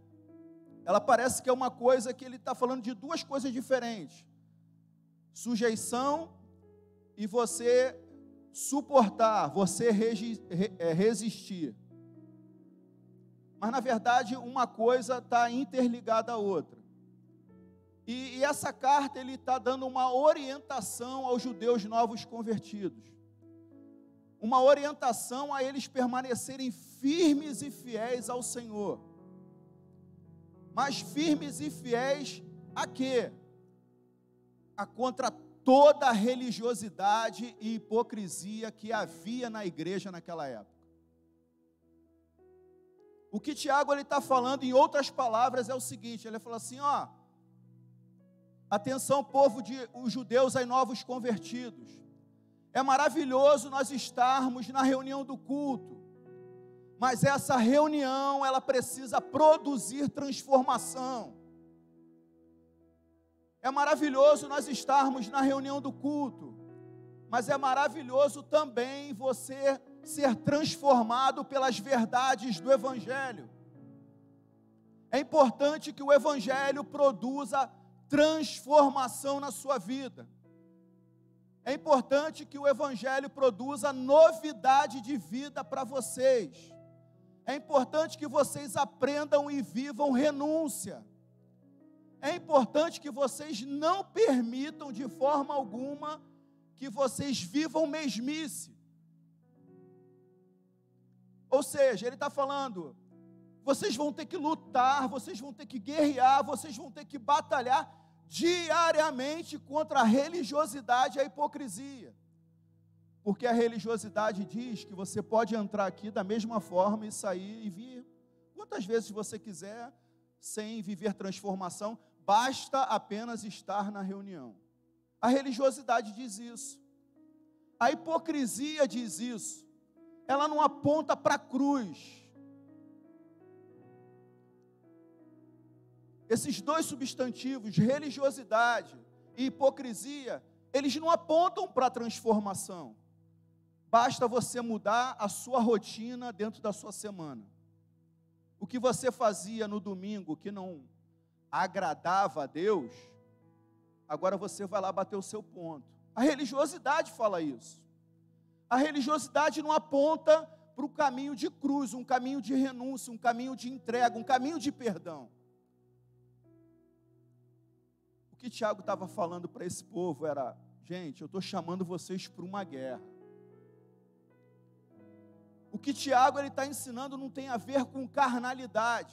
ela parece que é uma coisa que ele está falando de duas coisas diferentes: sujeição e você suportar, você resistir. Mas na verdade uma coisa está interligada à outra. E essa carta ele está dando uma orientação aos judeus novos convertidos, uma orientação a eles permanecerem firmes e fiéis ao Senhor. Mas firmes e fiéis a quê? Contra toda a religiosidade e hipocrisia que havia na igreja naquela época. O que Tiago está falando, em outras palavras, é o seguinte: ele falou assim, atenção, povo os judeus aí novos convertidos, é maravilhoso nós estarmos na reunião do culto, mas essa reunião, ela precisa produzir transformação. É maravilhoso nós estarmos na reunião do culto, mas é maravilhoso também você ser transformado pelas verdades do Evangelho. É importante que o Evangelho produza transformação na sua vida. É importante que o Evangelho produza novidade de vida para vocês. É importante que vocês aprendam e vivam renúncia. É importante que vocês não permitam de forma alguma que vocês vivam mesmice. Ou seja, ele está falando, vocês vão ter que lutar, vocês vão ter que guerrear, vocês vão ter que batalhar diariamente contra a religiosidade e a hipocrisia. Porque a religiosidade diz que você pode entrar aqui da mesma forma e sair e vir quantas vezes você quiser, sem viver transformação, basta apenas estar na reunião. A religiosidade diz isso. A hipocrisia diz isso. Ela não aponta para a cruz. Esses dois substantivos, religiosidade e hipocrisia, eles não apontam para a transformação. Basta você mudar a sua rotina dentro da sua semana. O que você fazia no domingo que não agradava a Deus, agora você vai lá bater o seu ponto. A religiosidade fala isso. A religiosidade não aponta para o caminho de cruz, um caminho de renúncia, um caminho de entrega, um caminho de perdão. O que Tiago estava falando para esse povo era, gente, eu estou chamando vocês para uma guerra. O que Tiago está ensinando não tem a ver com carnalidade,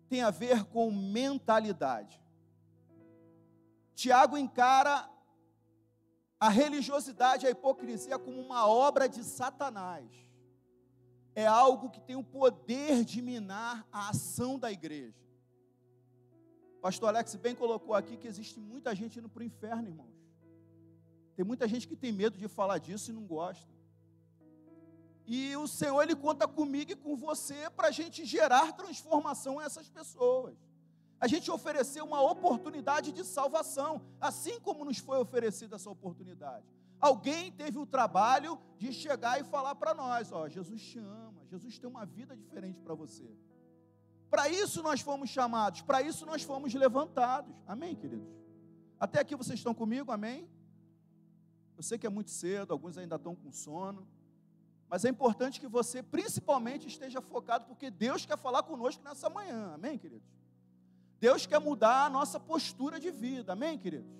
tem a ver com mentalidade. Tiago encara a religiosidade e a hipocrisia como uma obra de Satanás. É algo que tem o poder de minar a ação da igreja. Pastor Alex bem colocou aqui que existe muita gente indo para o inferno, irmãos. Tem muita gente que tem medo de falar disso e não gosta. E o Senhor, Ele conta comigo e com você para a gente gerar transformação a essas pessoas. A gente oferecer uma oportunidade de salvação, assim como nos foi oferecida essa oportunidade. Alguém teve o trabalho de chegar e falar para nós, Jesus te ama, Jesus tem uma vida diferente para você. Para isso nós fomos chamados, para isso nós fomos levantados. Amém, queridos? Até aqui vocês estão comigo, amém? Eu sei que é muito cedo, alguns ainda estão com sono, mas é importante que você principalmente esteja focado, porque Deus quer falar conosco nessa manhã, amém, queridos? Deus quer mudar a nossa postura de vida, amém, queridos?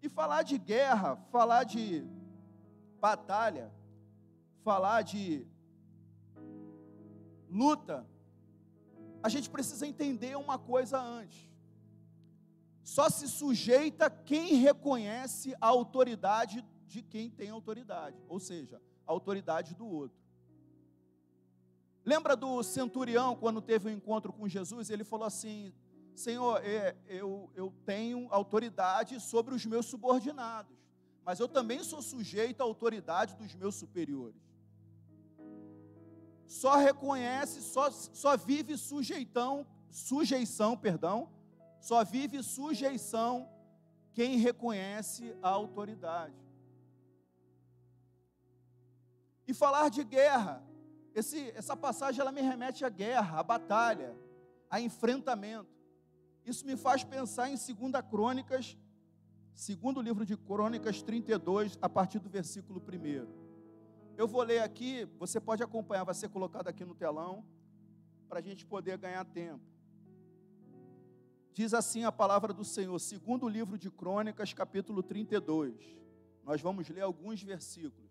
E falar de guerra, falar de batalha, falar de luta, a gente precisa entender uma coisa antes. Só se sujeita quem reconhece a autoridade de quem tem autoridade, ou seja, a autoridade do outro. Lembra do centurião, quando teve um encontro com Jesus, ele falou assim, Senhor, eu tenho autoridade sobre os meus subordinados, mas eu também sou sujeito à autoridade dos meus superiores. Só reconhece, só vive sujeição, só vive sujeição quem reconhece a autoridade. E falar de guerra, essa passagem ela me remete à guerra, à batalha, a enfrentamento. Isso me faz pensar em 2 Crônicas, segundo livro de Crônicas 32, a partir do versículo 1. Eu vou ler aqui, você pode acompanhar, vai ser colocado aqui no telão, para a gente poder ganhar tempo. Diz assim a palavra do Senhor, segundo livro de Crônicas, capítulo 32. Nós vamos ler alguns versículos.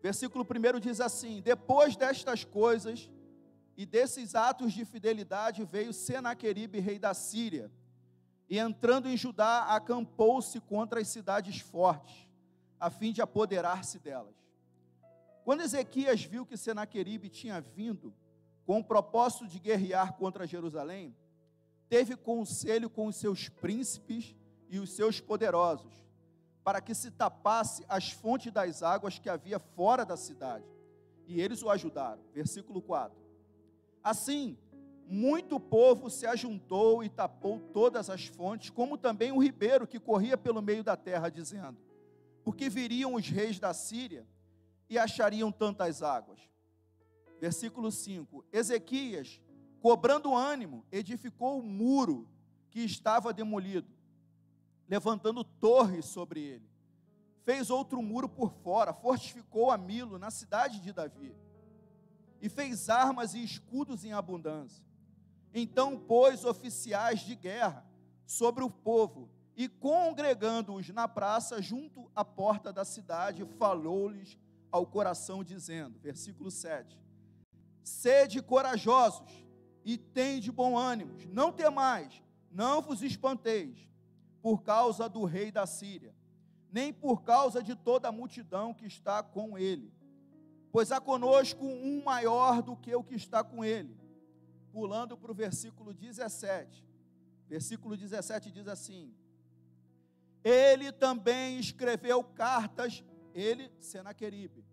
Versículo 1 diz assim: depois destas coisas e desses atos de fidelidade, veio Senaqueribe, rei da Síria, e entrando em Judá, acampou-se contra as cidades fortes, a fim de apoderar-se delas. Quando Ezequias viu que Senaqueribe tinha vindo com o propósito de guerrear contra Jerusalém, teve conselho com os seus príncipes e os seus poderosos, para que se tapasse as fontes das águas que havia fora da cidade. E eles o ajudaram. Versículo 4. Assim, muito povo se ajuntou e tapou todas as fontes, como também o ribeiro que corria pelo meio da terra, dizendo: porque viriam os reis da Síria e achariam tantas águas. Versículo 5. Ezequias, cobrando ânimo, edificou o muro que estava demolido, levantando torres sobre ele. Fez outro muro por fora, fortificou a Milo, na cidade de Davi, e fez armas e escudos em abundância. Então pôs oficiais de guerra sobre o povo, e congregando-os na praça, junto à porta da cidade, falou-lhes ao coração, dizendo, versículo 7, sede corajosos, e tende bom ânimo, não temais, não vos espanteis, por causa do rei da Síria, nem por causa de toda a multidão que está com ele, pois há conosco um maior do que o que está com ele. Pulando para o versículo 17, versículo 17 diz assim: ele também escreveu cartas, ele, Senaqueribe,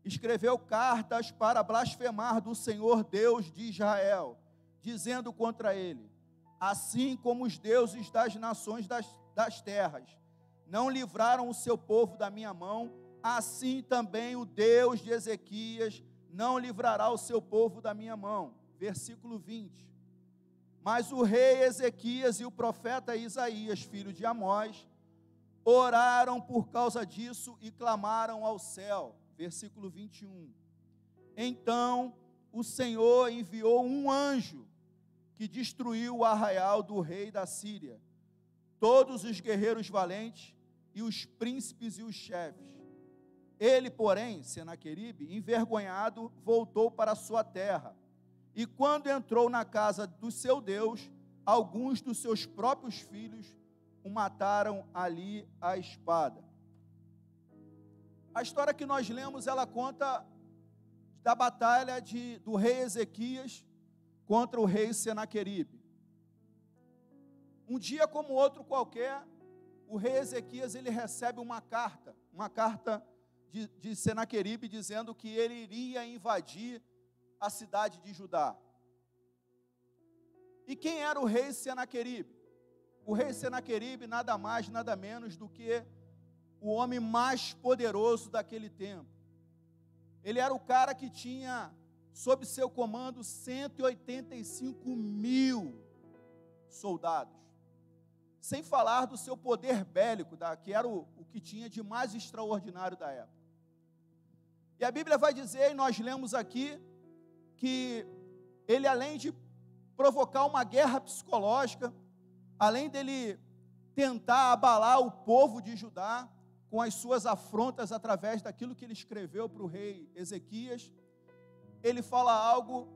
escreveu cartas para blasfemar do Senhor Deus de Israel, dizendo contra ele: assim como os deuses das nações das terras não livraram o seu povo da minha mão, assim também o Deus de Ezequias não livrará o seu povo da minha mão. Versículo 20. Mas o rei Ezequias e o profeta Isaías, filho de Amós, oraram por causa disso e clamaram ao céu. Versículo 21. Então o Senhor enviou um anjo que destruiu o arraial do rei da Síria, todos os guerreiros valentes e os príncipes e os chefes. Ele, porém, Senaqueribe, envergonhado, voltou para a sua terra. E quando entrou na casa do seu Deus, alguns dos seus próprios filhos o mataram ali à espada. A história que nós lemos, ela conta da batalha do rei Ezequias contra o rei Senaqueribe. Um dia como outro qualquer, o rei Ezequias, ele recebe uma carta de Senaqueribe, dizendo que ele iria invadir a cidade de Judá. E quem era o rei Senaqueribe? O rei Senaqueribe nada mais, nada menos do que o homem mais poderoso daquele tempo. Ele era o cara que tinha sob seu comando 185 mil soldados, sem falar do seu poder bélico, que era o que tinha de mais extraordinário da época. E a Bíblia vai dizer, e nós lemos aqui, que ele, além de provocar uma guerra psicológica, além dele tentar abalar o povo de Judá com as suas afrontas através daquilo que ele escreveu para o rei Ezequias, ele fala algo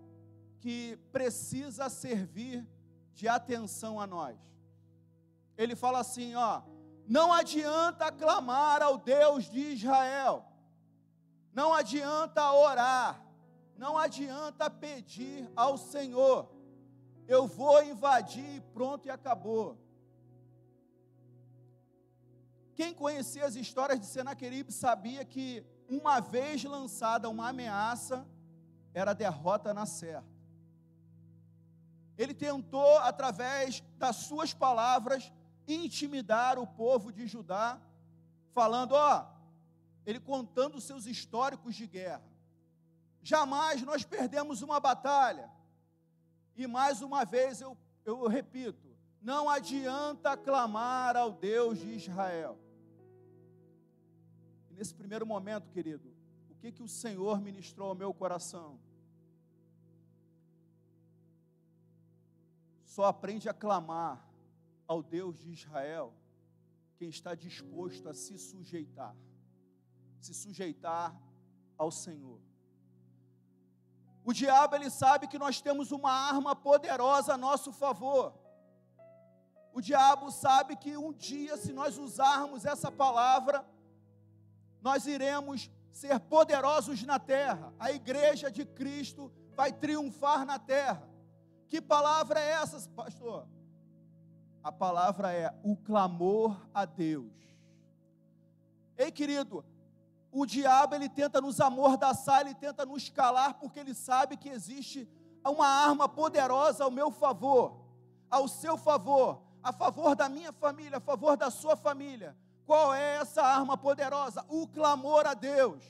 que precisa servir de atenção a nós. Ele fala assim, não adianta clamar ao Deus de Israel, não adianta orar, não adianta pedir ao Senhor, eu vou invadir e pronto, e acabou. Quem conhecia as histórias de Senaqueribe sabia que uma vez lançada uma ameaça, era derrota na certa. Ele tentou, através das suas palavras, intimidar o povo de Judá, falando, ele contando os seus históricos de guerra. Jamais nós perdemos uma batalha. E mais uma vez eu repito, não adianta clamar ao Deus de Israel. E nesse primeiro momento, querido, o que o Senhor ministrou ao meu coração? Só aprende a clamar ao Deus de Israel quem está disposto a se sujeitar ao Senhor. O diabo, ele sabe que nós temos uma arma poderosa a nosso favor. O diabo sabe que um dia, se nós usarmos essa palavra, nós iremos ser poderosos na terra. A igreja de Cristo vai triunfar na terra. Que palavra é essa, pastor? A palavra é o clamor a Deus. Ei, querido, o diabo, ele tenta nos amordaçar, ele tenta nos calar, porque ele sabe que existe uma arma poderosa ao meu favor, ao seu favor, a favor da minha família, a favor da sua família. Qual é essa arma poderosa? O clamor a Deus.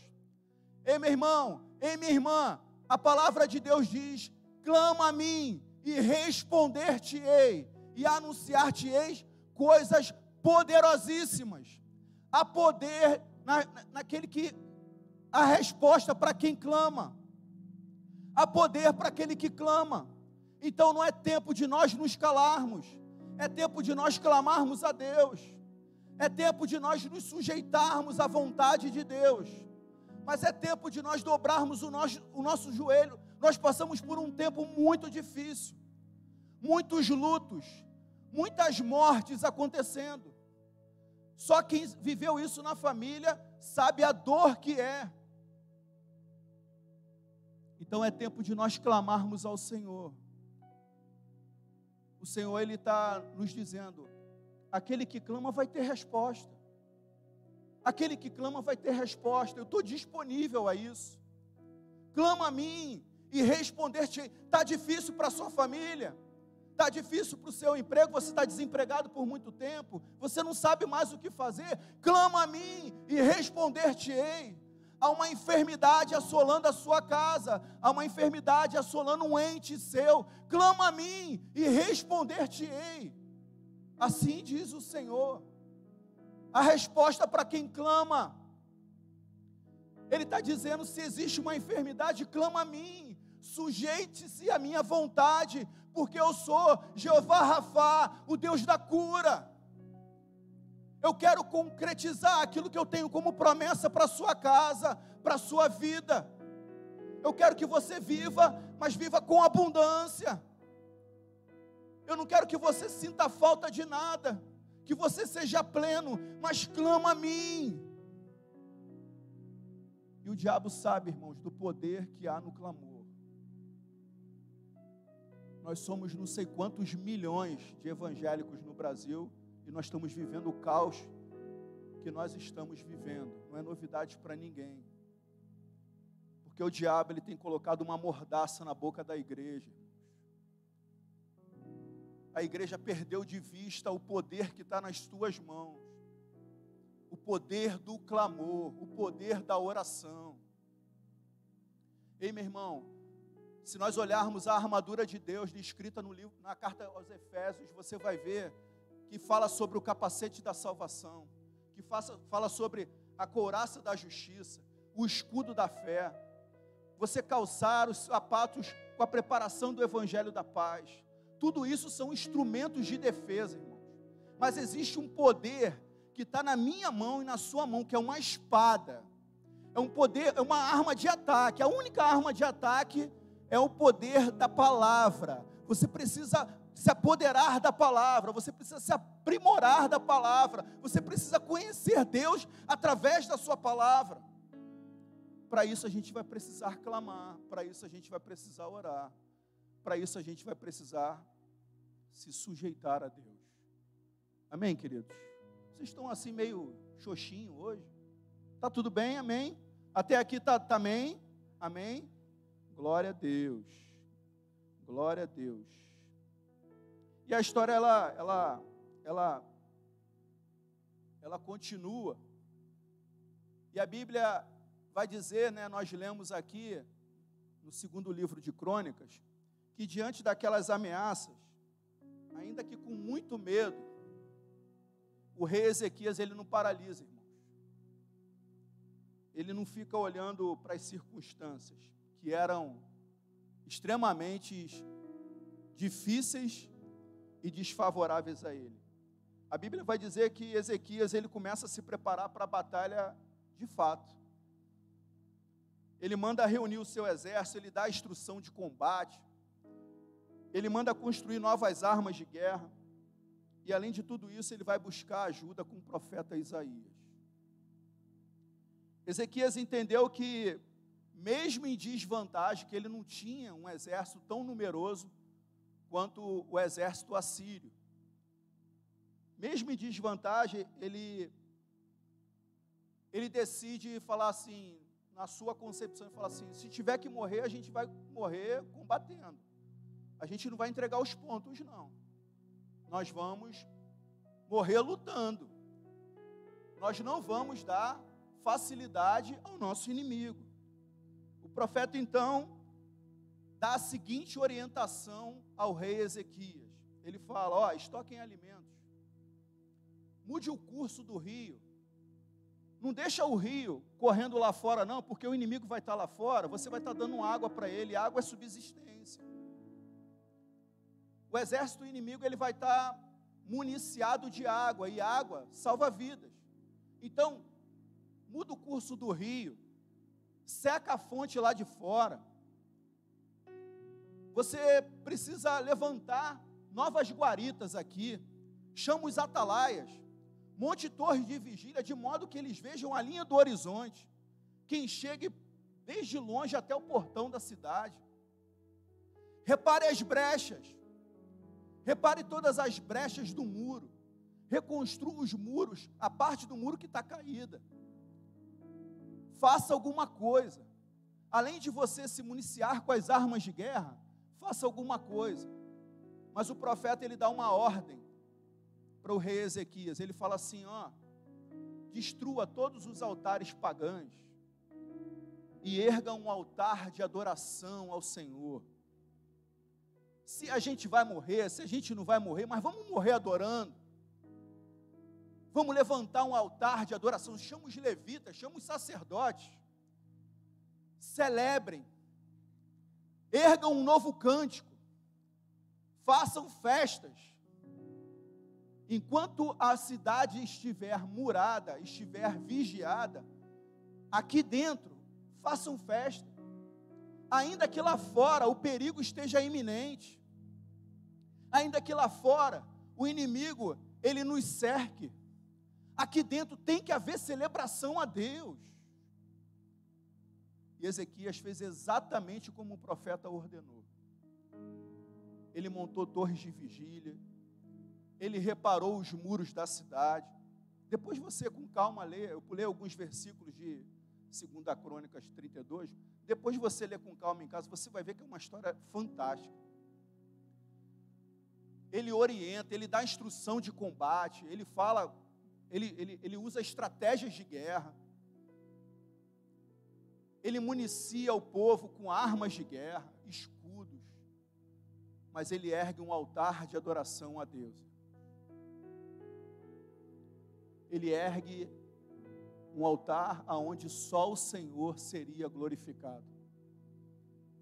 Ei, meu irmão, ei, minha irmã, a palavra de Deus diz: clama a mim e responder-te-ei, e anunciar-te-eis coisas poderosíssimas. Há poder naquele que, a resposta para quem clama. Há poder para aquele que clama. Então não é tempo de nós nos calarmos, é tempo de nós clamarmos a Deus, é tempo de nós nos sujeitarmos à vontade de Deus, mas é tempo de nós dobrarmos o nosso joelho. Nós passamos por um tempo muito difícil, muitos lutos, muitas mortes acontecendo. Só quem viveu isso na família sabe a dor que é. Então é tempo de nós clamarmos ao Senhor. O Senhor, Ele está nos dizendo: aquele que clama vai ter resposta. Aquele que clama vai ter resposta. Eu estou disponível a isso. Clama a mim e responder-te. Está difícil para a sua família? Está difícil para o seu emprego? Você está desempregado por muito tempo? Você não sabe mais o que fazer? Clama a mim e responder-te-ei. Há uma enfermidade assolando a sua casa, há uma enfermidade assolando um ente seu. Clama a mim e responder-te-ei. Assim diz o Senhor. A resposta para quem clama. Ele está dizendo: se existe uma enfermidade, clama a mim, sujeite-se à minha vontade, porque eu sou Jeová Rafá, o Deus da cura. Eu quero concretizar aquilo que eu tenho como promessa para a sua casa, para a sua vida. Eu quero que você viva, mas viva com abundância. Eu não quero que você sinta falta de nada, que você seja pleno, mas clama a mim. E o diabo sabe, irmãos, do poder que há no clamor. Nós somos não sei quantos milhões de evangélicos no Brasil, e nós estamos vivendo o caos que nós estamos vivendo. Não é novidade para ninguém. Porque o diabo, ele tem colocado uma mordaça na boca da igreja. A igreja perdeu de vista o poder que está nas tuas mãos. O poder do clamor, o poder da oração. Ei, meu irmão, se nós olharmos a armadura de Deus descrita no livro, na carta aos Efésios, você vai ver que fala sobre o capacete da salvação, que fala sobre a couraça da justiça, o escudo da fé, você calçar os sapatos com a preparação do evangelho da paz. Tudo isso são instrumentos de defesa, irmãos. Mas existe um poder que está na minha mão e na sua mão, que é uma espada. É um poder, é uma arma de ataque. A única arma de ataque é o poder da palavra. Você precisa se apoderar da palavra, você precisa se aprimorar da palavra, você precisa conhecer Deus através da sua palavra. Para isso a gente vai precisar clamar, para isso a gente vai precisar orar, para isso a gente vai precisar se sujeitar a Deus. Amém, queridos? Vocês estão assim meio xoxinho hoje? Está tudo bem? Amém? Até aqui está amém? Amém? Glória a Deus. Glória a Deus. E a história, ela continua. E a Bíblia vai dizer, né, nós lemos aqui, no segundo livro de Crônicas, que diante daquelas ameaças, ainda que com muito medo, o rei Ezequias, ele não paralisa, irmãos. Ele não fica olhando para as circunstâncias, que eram extremamente difíceis e desfavoráveis a ele. A Bíblia vai dizer que Ezequias, ele começa a se preparar para a batalha de fato. Ele manda reunir o seu exército, ele dá a instrução de combate, ele manda construir novas armas de guerra, e além de tudo isso, ele vai buscar ajuda com o profeta Isaías. Ezequias entendeu que, mesmo em desvantagem, que ele não tinha um exército tão numeroso quanto o exército assírio. Mesmo em desvantagem, ele decide falar assim, na sua concepção, ele fala assim, se tiver que morrer, a gente vai morrer combatendo. A gente não vai entregar os pontos, não. Nós vamos morrer lutando. Nós não vamos dar facilidade ao nosso inimigo. O profeta, então, dá a seguinte orientação ao rei Ezequias. Ele fala, estoquem alimentos. Mude o curso do rio. Não deixa o rio correndo lá fora, não, porque o inimigo vai estar lá fora, você vai estar dando água para ele, água é subsistência. O exército inimigo, ele vai estar municiado de água, e água salva vidas. Então, muda o curso do rio, seca a fonte lá de fora. Você precisa levantar novas guaritas aqui, chama os atalaias, monte torres de vigília, de modo que eles vejam a linha do horizonte, quem chegue desde longe até o portão da cidade. Repare as brechas, repare todas as brechas do muro, reconstrua os muros, a parte do muro que está caída. Faça alguma coisa, além de você se municiar com as armas de guerra, faça alguma coisa. Mas o profeta, ele dá uma ordem para o rei Ezequias, ele fala assim, destrua todos os altares pagãos e erga um altar de adoração ao Senhor. Se a gente vai morrer, se a gente não vai morrer, mas vamos morrer adorando. Vamos levantar um altar de adoração, chama os levitas, chama os sacerdotes, celebrem, ergam um novo cântico, façam festas. Enquanto a cidade estiver murada, estiver vigiada, aqui dentro, façam festa. Ainda que lá fora o perigo esteja iminente, ainda que lá fora o inimigo, ele nos cerque, aqui dentro tem que haver celebração a Deus. E Ezequias fez exatamente como o profeta ordenou. Ele montou torres de vigília, ele reparou os muros da cidade. Depois você, com calma, lê. Eu pulei alguns versículos de 2 Crônicas 32. Depois você lê com calma em casa, você vai ver que é uma história fantástica. Ele orienta, ele dá instrução de combate, ele fala, ele usa estratégias de guerra. Ele municia o povo com armas de guerra, escudos. Mas ele ergue um altar de adoração a Deus. Ele ergue um altar aonde só o Senhor seria glorificado.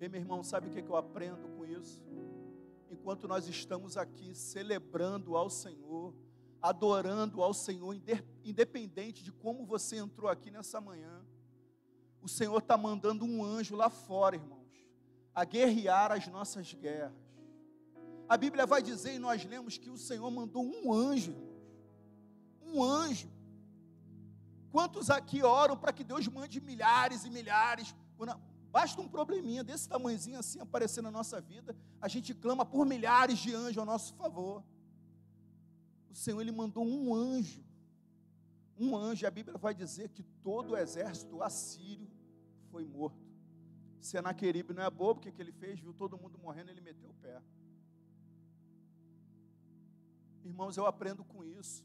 E meu irmão, sabe o que eu aprendo com isso? Enquanto nós estamos aqui celebrando ao Senhor, adorando ao Senhor, independente de como você entrou aqui nessa manhã, o Senhor está mandando um anjo lá fora, irmãos, a guerrear as nossas guerras. A Bíblia vai dizer, e nós lemos, que o Senhor mandou um anjo, irmãos. Um anjo. Quantos aqui oram para que Deus mande milhares e milhares? Basta um probleminha desse tamanhozinho assim aparecer na nossa vida, a gente clama por milhares de anjos ao nosso favor. O Senhor, ele mandou um anjo. Um anjo, a Bíblia vai dizer que todo o exército assírio foi morto. Senaqueribe não é bobo, o que ele fez? Viu todo mundo morrendo, ele meteu o pé. Irmãos, eu aprendo com isso,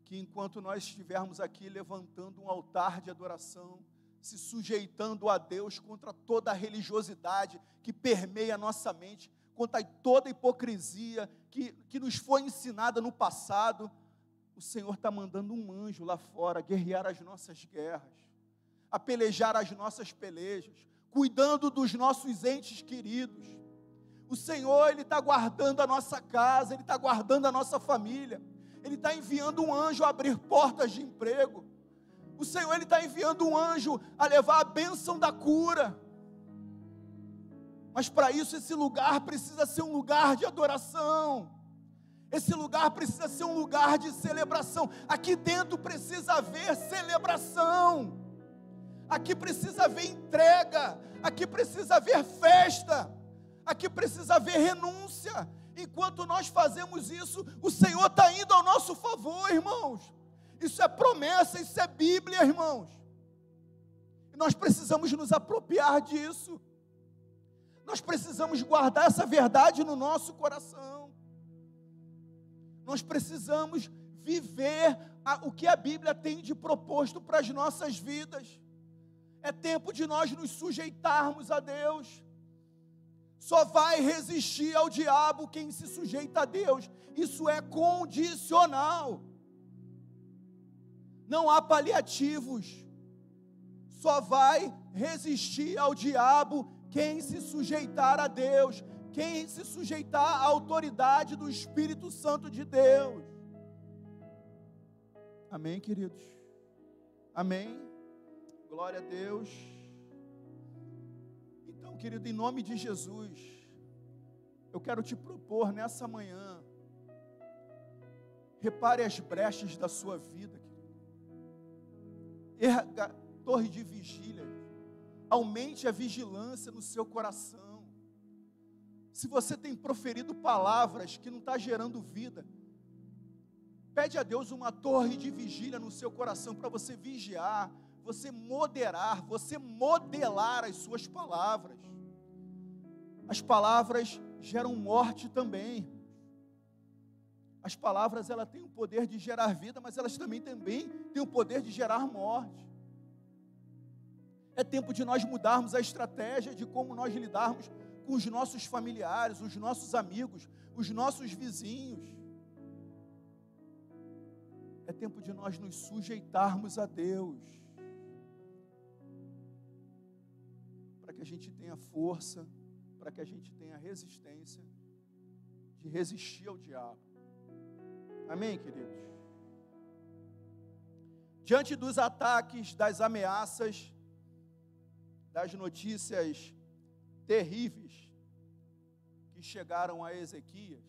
que enquanto nós estivermos aqui levantando um altar de adoração, se sujeitando a Deus contra toda a religiosidade que permeia a nossa mente, contra toda a hipocrisia que nos foi ensinada no passado. O Senhor está mandando um anjo lá fora guerrear as nossas guerras, a pelejar as nossas pelejas, cuidando dos nossos entes queridos. O Senhor, Ele está guardando a nossa casa, Ele está guardando a nossa família, Ele está enviando um anjo a abrir portas de emprego. O Senhor, Ele está enviando um anjo a levar a bênção da cura. Mas para isso, esse lugar precisa ser um lugar de adoração. Esse lugar precisa ser um lugar de celebração. Aqui dentro precisa haver celebração. Aqui precisa haver entrega. Aqui precisa haver festa. Aqui precisa haver renúncia. Enquanto nós fazemos isso, o Senhor está indo ao nosso favor, irmãos. Isso é promessa, isso é Bíblia, irmãos. E nós precisamos nos apropriar disso. Nós precisamos guardar essa verdade no nosso coração. Nós precisamos viver o que a Bíblia tem de proposto para as nossas vidas. É tempo de nós nos sujeitarmos a Deus. Só vai resistir ao diabo quem se sujeita a Deus. Isso é condicional. Não há paliativos. Só vai resistir ao diabo quem se sujeitar a Deus, quem se sujeitar à autoridade do Espírito Santo de Deus. Amém, queridos? Amém? Glória a Deus. Então, querido, em nome de Jesus, eu quero te propor nessa manhã, repare as brechas da sua vida, querido. Erga torre de vigília, aumente a vigilância no seu coração. Se você tem proferido palavras que não está gerando vida, pede a Deus uma torre de vigília no seu coração para você vigiar, você moderar, você modelar as suas palavras. As palavras geram morte também. As palavras, elas têm o poder de gerar vida, mas elas também têm o poder de gerar morte. É tempo de nós mudarmos a estratégia de como nós lidarmos com os nossos familiares, os nossos amigos, os nossos vizinhos. É tempo de nós nos sujeitarmos a Deus, para que a gente tenha força, para que a gente tenha resistência de resistir ao diabo. Amém, queridos? Diante dos ataques, das ameaças, das notícias terríveis que chegaram a Ezequias,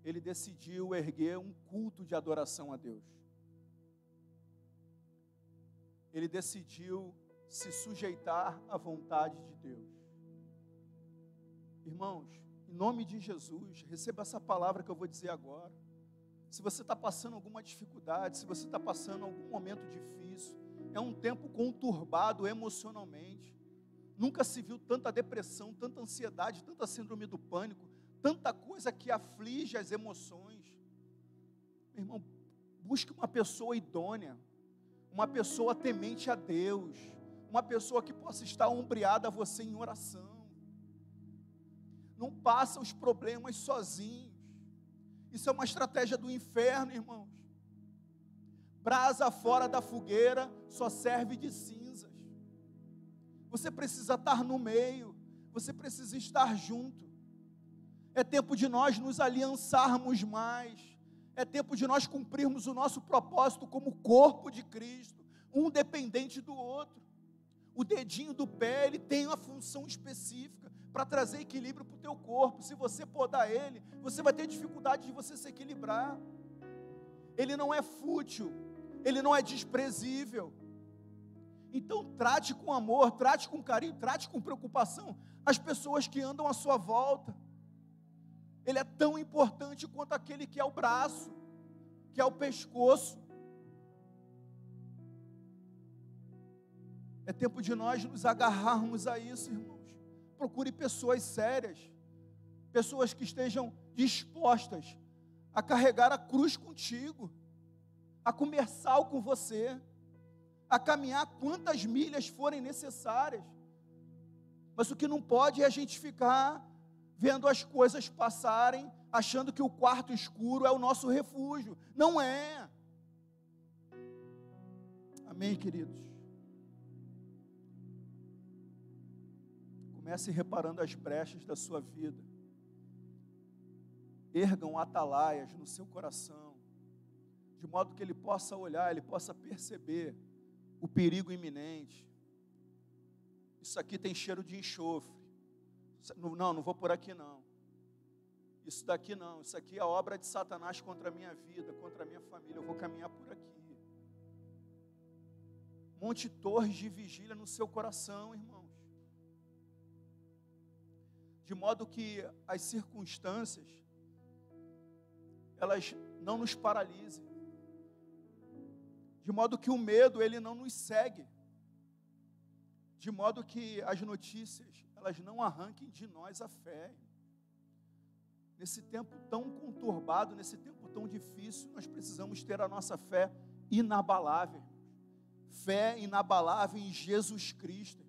ele decidiu erguer um culto de adoração a Deus. Ele decidiu se sujeitar à vontade de Deus. Irmãos, em nome de Jesus, receba essa palavra que eu vou dizer agora. Se você está passando alguma dificuldade, se você está passando algum momento difícil, é um tempo conturbado emocionalmente. Nunca se viu tanta depressão, tanta ansiedade, tanta síndrome do pânico, tanta coisa que aflige as emoções. Meu irmão, busque uma pessoa idônea, uma pessoa temente a Deus, uma pessoa que possa estar ombreada a você em oração. Não passa os problemas sozinhos. Isso é uma estratégia do inferno, irmãos. Brasa fora da fogueira só serve de cinzas. Você precisa estar no meio, você precisa estar junto. É tempo de nós nos aliançarmos mais. É tempo de nós cumprirmos o nosso propósito como corpo de Cristo, um dependente do outro. O dedinho do pé, ele tem uma função específica para trazer equilíbrio para o teu corpo. Se você podar ele, você vai ter dificuldade de você se equilibrar. Ele não é fútil, ele não é desprezível. Então trate com amor, trate com carinho, trate com preocupação as pessoas que andam à sua volta. Ele é tão importante quanto aquele que é o braço, que é o pescoço. É tempo de nós nos agarrarmos a isso, irmãos. Procure pessoas sérias, pessoas que estejam dispostas a carregar a cruz contigo, a comer sal com você, a caminhar quantas milhas forem necessárias. Mas o que não pode é a gente ficar vendo as coisas passarem, achando que o quarto escuro é o nosso refúgio. Não é. Amém, queridos? Comece reparando as brechas da sua vida. Ergam atalaias no seu coração, de modo que ele possa olhar, ele possa perceber o perigo iminente. Isso aqui tem cheiro de enxofre. Não vou por aqui não. Isso daqui não, isso aqui é obra de Satanás contra a minha vida, contra a minha família, eu vou caminhar por aqui. Monte torres de vigília no seu coração, irmãos. De modo que as circunstâncias, elas não nos paralisem. De modo que o medo, ele não nos segue. De modo que as notícias, elas não arranquem de nós a fé. Nesse tempo tão conturbado, nesse tempo tão difícil, nós precisamos ter a nossa fé inabalável. Fé inabalável em Jesus Cristo.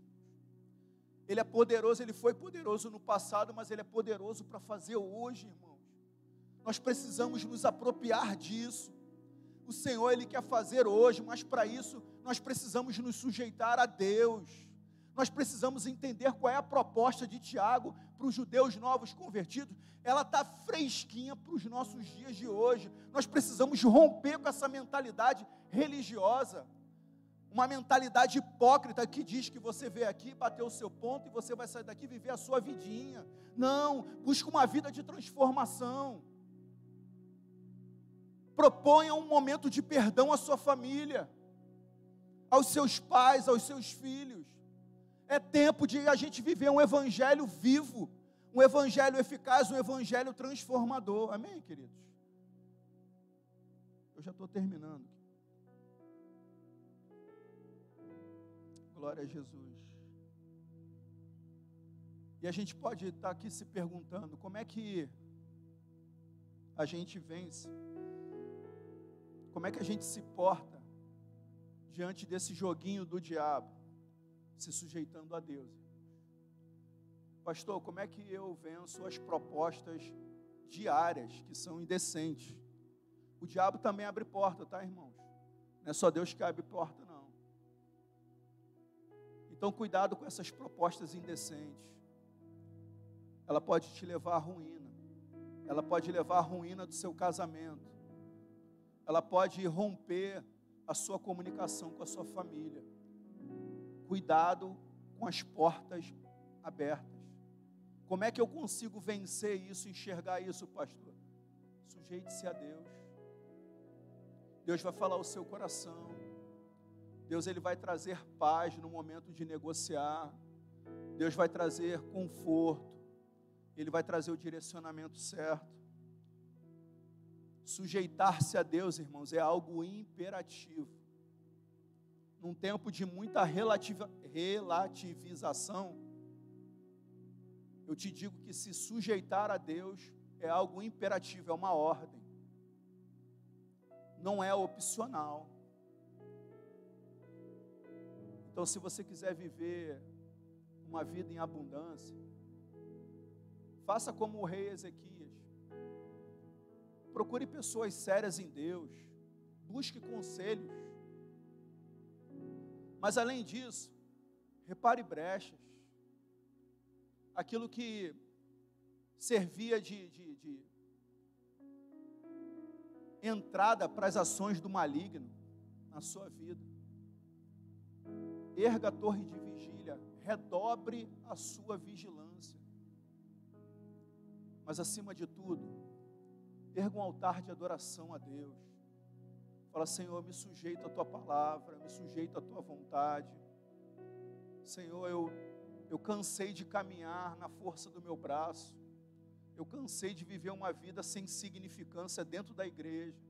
Ele é poderoso, ele foi poderoso no passado, mas ele é poderoso para fazer hoje, irmãos. Nós precisamos nos apropriar disso. O Senhor, ele quer fazer hoje, mas para isso nós precisamos nos sujeitar a Deus. Nós precisamos entender qual é a proposta de Tiago para os judeus novos convertidos. Ela está fresquinha para os nossos dias de hoje. Nós precisamos romper com essa mentalidade religiosa, uma mentalidade hipócrita que diz que você veio aqui, bater o seu ponto e você vai sair daqui e viver a sua vidinha. Não, busca uma vida de transformação. Proponha um momento de perdão à sua família, aos seus pais, aos seus filhos. É tempo de a gente viver um evangelho vivo, um evangelho eficaz, um evangelho transformador. Amém, queridos? Eu já estou terminando. Glória a Jesus. E a gente pode estar aqui se perguntando, como é que a gente vence? Como é que a gente se porta diante desse joguinho do diabo, se sujeitando a Deus? Pastor, como é que eu venço as propostas diárias que são indecentes? O diabo também abre porta, tá, irmãos? Não é só Deus que abre porta, não. Então, cuidado com essas propostas indecentes. Ela pode te levar à ruína. Ela pode levar à ruína do seu casamento. Ela pode romper a sua comunicação com a sua família. Cuidado com as portas abertas. Como é que eu consigo vencer isso, enxergar isso, pastor? Sujeite-se a Deus. Deus vai falar ao seu coração. Deus, ele vai trazer paz no momento de negociar. Deus vai trazer conforto. Ele vai trazer o direcionamento certo. Sujeitar-se a Deus, irmãos, é algo imperativo. Num tempo de muita relativização, eu te digo que se sujeitar a Deus é algo imperativo, é uma ordem. Não é opcional. Então, se você quiser viver uma vida em abundância, faça como o rei Ezequias. Procure pessoas sérias em Deus. Busque conselhos. Mas além disso, repare brechas. Aquilo que servia de entrada para as ações do maligno na sua vida. Erga a torre de vigília. Redobre a sua vigilância. Mas acima de tudo, erga um altar de adoração a Deus. Fala, Senhor, me sujeito à Tua palavra, me sujeito à Tua vontade. Senhor, eu cansei de caminhar na força do meu braço. Eu cansei de viver uma vida sem significância dentro da igreja.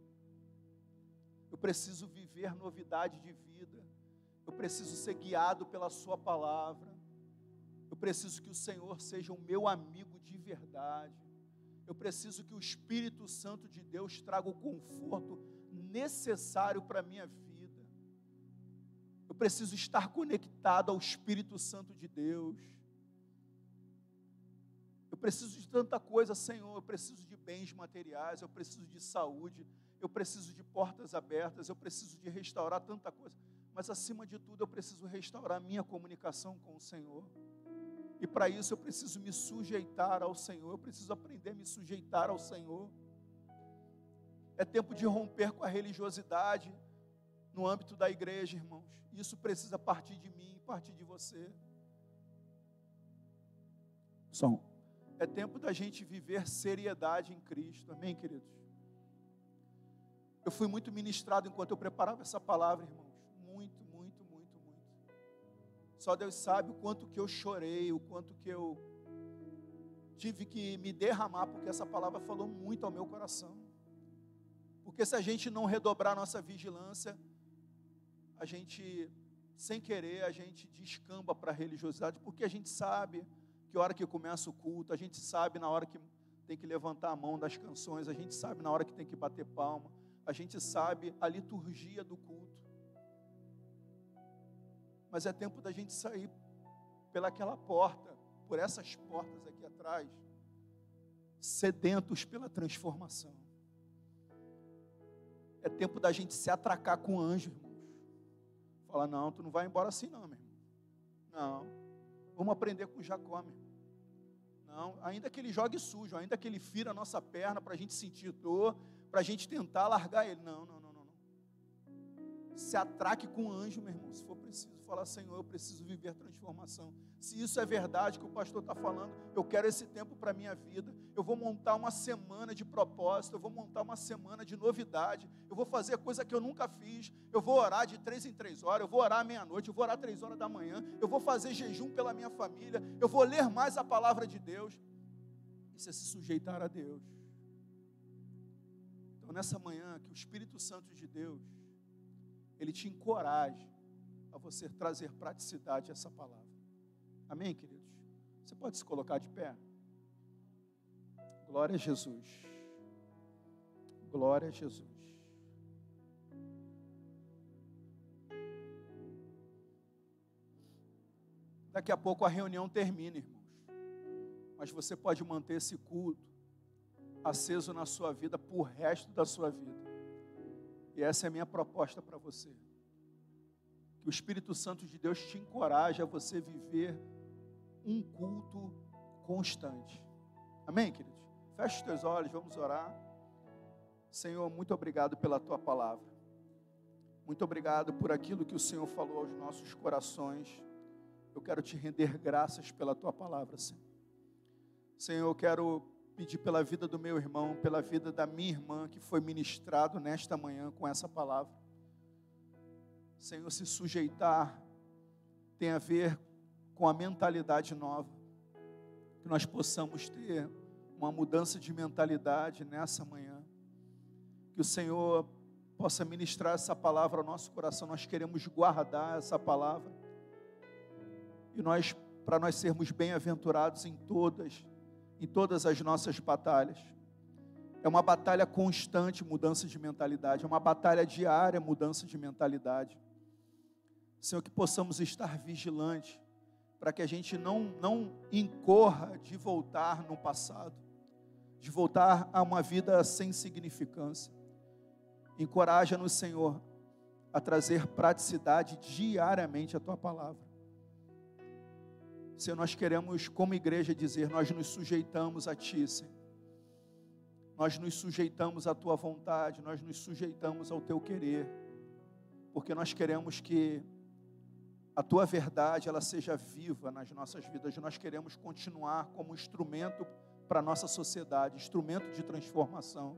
Eu preciso viver novidade de vida. Eu preciso ser guiado pela Sua palavra. Eu preciso que o Senhor seja o meu amigo de verdade. Eu preciso que o Espírito Santo de Deus traga o conforto necessário para a minha vida. preciso estar conectado ao Espírito Santo de Deus. Eu preciso de tanta coisa, Senhor. Eu preciso de bens materiais, eu preciso de saúde, eu preciso de portas abertas, eu preciso de restaurar tanta coisa. Mas acima de tudo, eu preciso restaurar a minha comunicação com o Senhor. E para isso eu preciso me sujeitar ao Senhor, eu preciso aprender a me sujeitar ao Senhor. É tempo de romper com a religiosidade no âmbito da igreja, irmãos. Isso precisa partir de mim, partir de você. É tempo da gente viver seriedade em Cristo, amém, queridos? Eu fui muito ministrado enquanto eu preparava essa palavra, irmãos. Muito, muito, muito, muito. Só Deus sabe o quanto que eu chorei, o quanto que eu tive que me derramar, porque essa palavra falou muito ao meu coração. Porque se a gente não redobrar nossa vigilância, a gente, sem querer, a gente descamba para a religiosidade, porque a gente sabe que hora que começa o culto, a gente sabe na hora que tem que levantar a mão das canções, a gente sabe na hora que tem que bater palma, a gente sabe a liturgia do culto. Mas é tempo da gente sair pelaquela porta, por essas portas aqui atrás, sedentos pela transformação. É tempo da gente se atracar com o anjo, irmãos. Fala, não, tu não vai embora assim não, meu irmão. Não, vamos aprender com Jacó, meu irmão. Não, ainda que ele jogue sujo, ainda que ele fira a nossa perna para a gente sentir dor, para a gente tentar largar ele. Não. Se atraque com o anjo, meu irmão, se for preciso. Falar, Senhor, eu preciso viver transformação. Se isso é verdade que o pastor está falando, eu quero esse tempo para a minha vida. Eu vou montar uma semana de propósito, eu vou montar uma semana de novidade, eu vou fazer coisa que eu nunca fiz, eu vou orar de 3 em 3 horas, eu vou orar à meia-noite, eu vou orar 3 horas da manhã, eu vou fazer jejum pela minha família, eu vou ler mais a palavra de Deus. Isso é se sujeitar a Deus. Então, nessa manhã, que o Espírito Santo de Deus, ele te encoraje a você trazer praticidade a essa palavra. Amém, queridos? Você pode se colocar de pé? Glória a Jesus. Glória a Jesus. Daqui a pouco a reunião termina, irmãos. Mas você pode manter esse culto aceso na sua vida por resto da sua vida. E essa é a minha proposta para você. Que o Espírito Santo de Deus te encoraje a você viver um culto constante. Amém, queridos? Feche os teus olhos, vamos orar. Senhor, muito obrigado pela tua palavra. Muito obrigado por aquilo que o Senhor falou aos nossos corações. Eu quero te render graças pela tua palavra, Senhor. Senhor, eu quero pedir pela vida do meu irmão, pela vida da minha irmã, que foi ministrado nesta manhã com essa palavra. Senhor, se sujeitar tem a ver com a mentalidade nova. Que nós possamos ter uma mudança de mentalidade nessa manhã. Que o Senhor possa ministrar essa palavra ao nosso coração. Nós queremos guardar essa palavra. E nós, para nós sermos bem-aventurados em todas as nossas batalhas. É uma batalha constante, mudança de mentalidade. É uma batalha diária, mudança de mentalidade. Senhor, que possamos estar vigilantes, para que a gente não incorra de voltar no passado, de voltar a uma vida sem significância. Encoraja-nos, Senhor, a trazer praticidade diariamente à tua palavra. Senhor, nós queremos, como igreja, dizer, nós nos sujeitamos a Ti, Senhor. Nós nos sujeitamos à Tua vontade, nós nos sujeitamos ao Teu querer, porque nós queremos que a Tua verdade, ela seja viva nas nossas vidas. Nós queremos continuar como instrumento para a nossa sociedade, instrumento de transformação.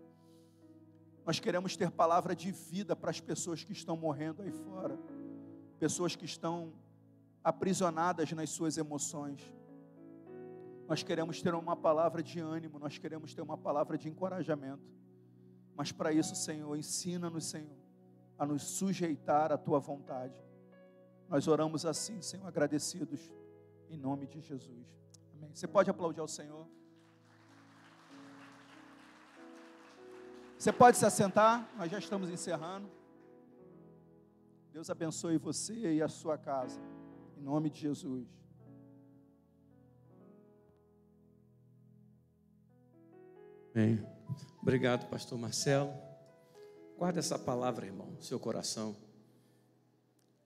Nós queremos ter palavra de vida para as pessoas que estão morrendo aí fora, pessoas que estão aprisionadas nas suas emoções. Nós queremos ter uma palavra de ânimo, nós queremos ter uma palavra de encorajamento. Mas para isso, Senhor, ensina-nos, Senhor, a nos sujeitar à Tua vontade. Nós oramos assim, Senhor, agradecidos, em nome de Jesus. Amém. Você pode aplaudir ao Senhor? Você pode se assentar, nós já estamos encerrando. Deus abençoe você e a sua casa, em nome de Jesus. Bem, obrigado, pastor Marcelo. Guarda essa palavra, irmão, no seu coração.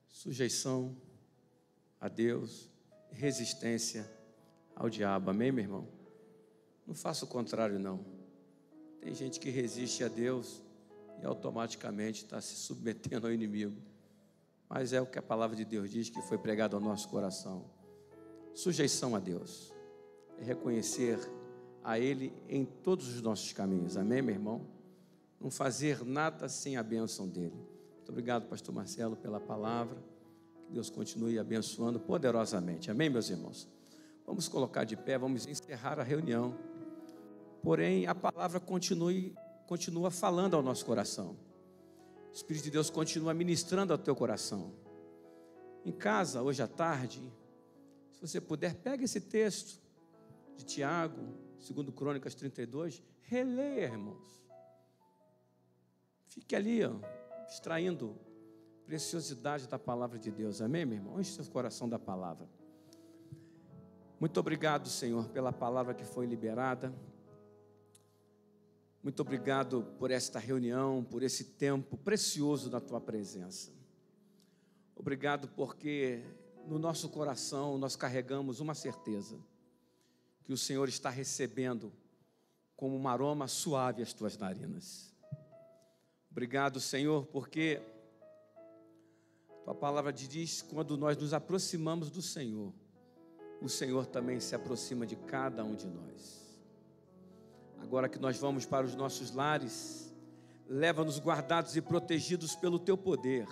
Sujeição a Deus, resistência ao diabo. Amém, meu irmão? Não faça o contrário, não. Tem gente que resiste a Deus e automaticamente está se submetendo ao inimigo. Mas é o que a palavra de Deus diz, que foi pregado ao nosso coração. Sujeição a Deus é reconhecer a Ele em todos os nossos caminhos. Amém, meu irmão? Não fazer nada sem a bênção dEle. Muito obrigado, pastor Marcelo, pela palavra. Que Deus continue abençoando poderosamente. Amém, meus irmãos? Vamos colocar de pé, vamos encerrar a reunião. Porém, a palavra continua falando ao nosso coração. O Espírito de Deus continua ministrando ao teu coração. Em casa, hoje à tarde, se você puder, pega esse texto de Tiago, 2 Crônicas 32, releia, irmãos. Fique ali, extraindo preciosidade da palavra de Deus. Amém, meu irmão? Enche seu coração da palavra. Muito obrigado, Senhor, pela palavra que foi liberada. Muito obrigado por esta reunião, por esse tempo precioso da Tua presença. Obrigado porque no nosso coração nós carregamos uma certeza, que o Senhor está recebendo como um aroma suave as Tuas narinas. Obrigado, Senhor, porque Tua palavra diz que quando nós nos aproximamos do Senhor, o Senhor também se aproxima de cada um de nós. Agora que nós vamos para os nossos lares, leva-nos guardados e protegidos pelo Teu poder.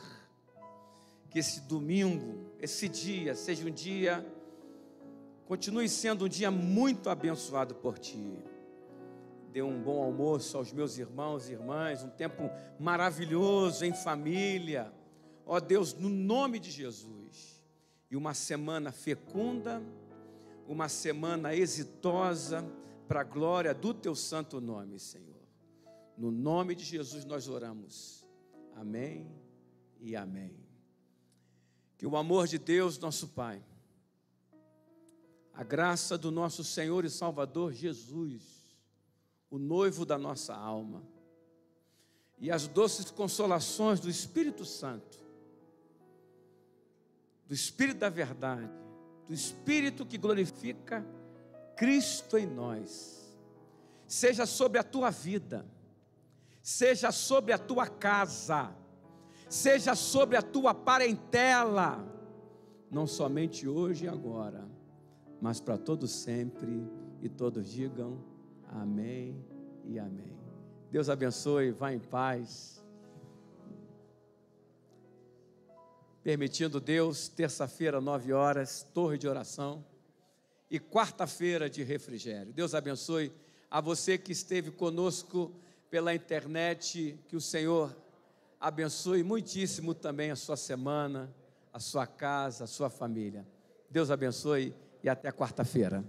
Que esse domingo, esse dia, seja um dia, continue sendo um dia muito abençoado por Ti. Dê um bom almoço aos meus irmãos e irmãs, um tempo maravilhoso em família. Ó Deus, no nome de Jesus. E uma semana fecunda, uma semana exitosa, para a glória do Teu santo nome, Senhor. No nome de Jesus nós oramos. Amém e amém. Que o amor de Deus, nosso Pai, a graça do nosso Senhor e Salvador Jesus, o noivo da nossa alma, e as doces consolações do Espírito Santo, do Espírito da verdade, do Espírito que glorifica Cristo em nós, seja sobre a tua vida, seja sobre a tua casa, seja sobre a tua parentela, não somente hoje e agora, mas para todos sempre, e todos digam amém e amém. Deus abençoe, vá em paz. Permitindo Deus, terça-feira, 9 horas, torre de oração. E quarta-feira de refrigério. Deus abençoe a você que esteve conosco pela internet. Que o Senhor abençoe muitíssimo também a sua semana, a sua casa, a sua família. Deus abençoe e até quarta-feira.